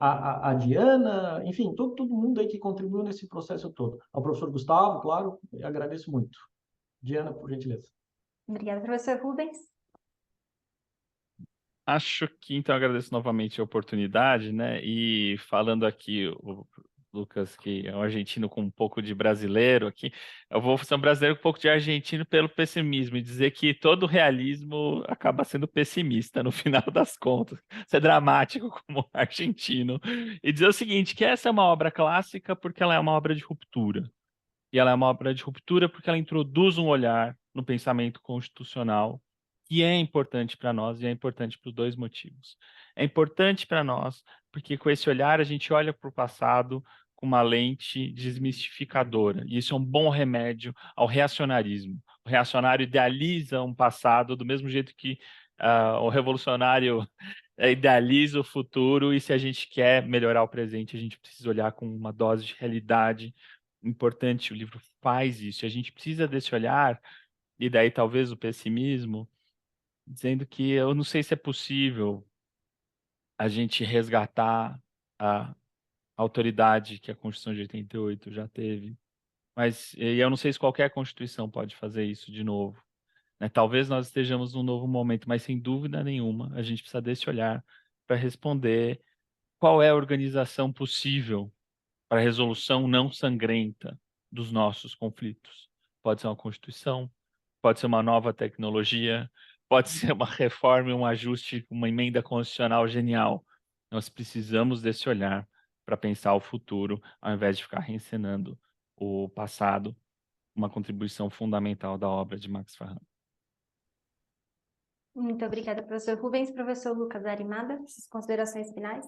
a Diana, enfim, todo mundo aí que contribuiu nesse processo todo. Ao professor Gustavo, claro, agradeço muito. Diana, por gentileza.
Obrigada, professor Rubens.
Acho que, então, agradeço novamente a oportunidade, né? E falando aqui, o Lucas, que é um argentino com um pouco de brasileiro aqui, eu vou ser um brasileiro com um pouco de argentino pelo pessimismo, e dizer que todo realismo acaba sendo pessimista no final das contas. Ser dramático como argentino. E dizer o seguinte, que essa é uma obra clássica porque ela é uma obra de ruptura. E ela é uma obra de ruptura porque ela introduz um olhar no pensamento constitucional que é importante para nós e é importante por dois motivos. É importante para nós porque com esse olhar a gente olha para o passado com uma lente desmistificadora. E isso é um bom remédio ao reacionarismo. O reacionário idealiza um passado do mesmo jeito que o revolucionário idealiza o futuro, e se a gente quer melhorar o presente, a gente precisa olhar com uma dose de realidade importante. O livro faz isso. A gente precisa desse olhar, e daí talvez o pessimismo, dizendo que eu não sei se é possível a gente resgatar a autoridade que a Constituição de 88 já teve, mas eu não sei se qualquer Constituição pode fazer isso de novo, né? Talvez nós estejamos num novo momento, mas sem dúvida nenhuma a gente precisa desse olhar para responder qual é a organização possível para a resolução não sangrenta dos nossos conflitos. Pode ser uma Constituição, pode ser uma nova tecnologia, pode ser uma reforma, um ajuste, uma emenda constitucional genial. Nós precisamos desse olhar para pensar o futuro, ao invés de ficar reencenando o passado, uma contribuição fundamental da obra de Max Farran.
Muito obrigada, professor Rubens. Professor Lucas Arimada, suas considerações finais?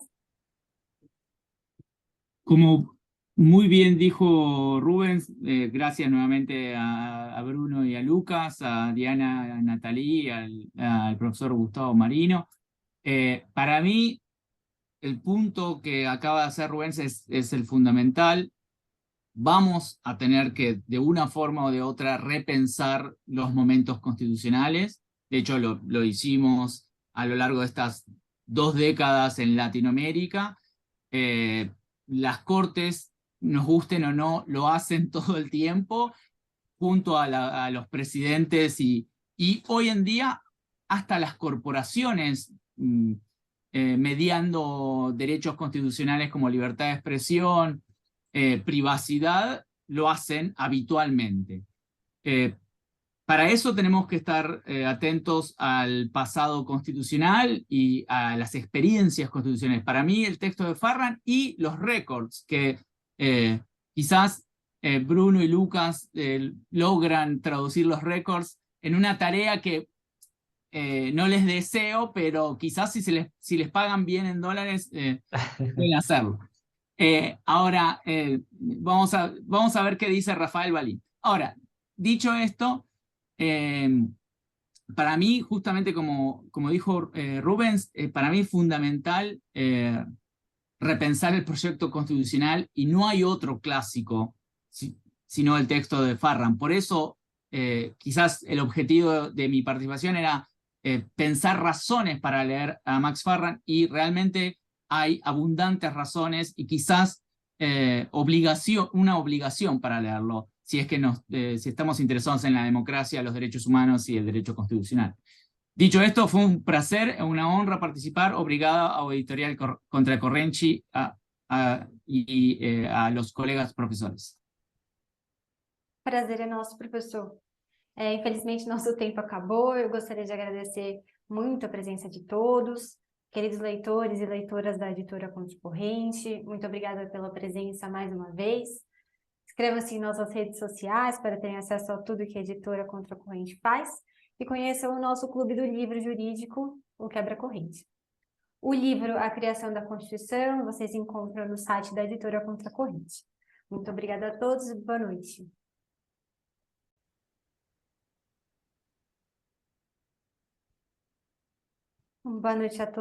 Como muy bien dijo Rubens, gracias nuevamente a Bruno y a Lucas, a Diana, a Natalie, al profesor Gustavo Marino. Para mí, el punto que acaba de hacer Rubens es el fundamental. Vamos a tener que, de una forma o de otra, repensar los momentos constitucionales. De hecho, lo hicimos a lo largo de estas 2 décadas en Latinoamérica. Las cortes, nos gusten o no, lo hacen todo el tiempo, junto a los presidentes y hoy en día hasta las corporaciones mediando derechos constitucionales como libertad de expresión, privacidad, lo hacen habitualmente. Para eso tenemos que estar atentos al pasado constitucional y a las experiencias constitucionales. Para mí, el texto de Farran y los récords que quizás Bruno y Lucas logran traducir los récords en una tarea que no les deseo, pero quizás si les pagan bien en dólares, pueden hacerlo. Ahora, vamos a ver qué dice Rafael Balín. Ahora, dicho esto, para mí, justamente como dijo Rubens, para mí es fundamental repensar el proyecto constitucional, y no hay otro clásico sino el texto de Farran. Por eso, quizás el objetivo de mi participación era pensar razones para leer a Max Farran, y realmente hay abundantes razones y quizás una obligación para leerlo, si es que si estamos interesados en la democracia, los derechos humanos y el derecho constitucional. Dicho esto, fue un placer, una honra participar. Obrigado ao Editorial Contracorrente e a los colegas professores.
Prazer é nosso, professor. Infelizmente, nosso tempo acabou. Eu gostaria de agradecer muito a presença de todos. Queridos leitores e leitoras da Editora Contracorrente, muito obrigada pela presença mais uma vez. Inscrevam-se em nossas redes sociais para terem acesso a tudo que a Editora Contracorrente faz e conheçam o nosso Clube do Livro Jurídico, o Quebra-Corrente. O livro A Criação da Constituição vocês encontram no site da Editora Contracorrente. Muito obrigada a todos e boa noite. Boa noite a todos.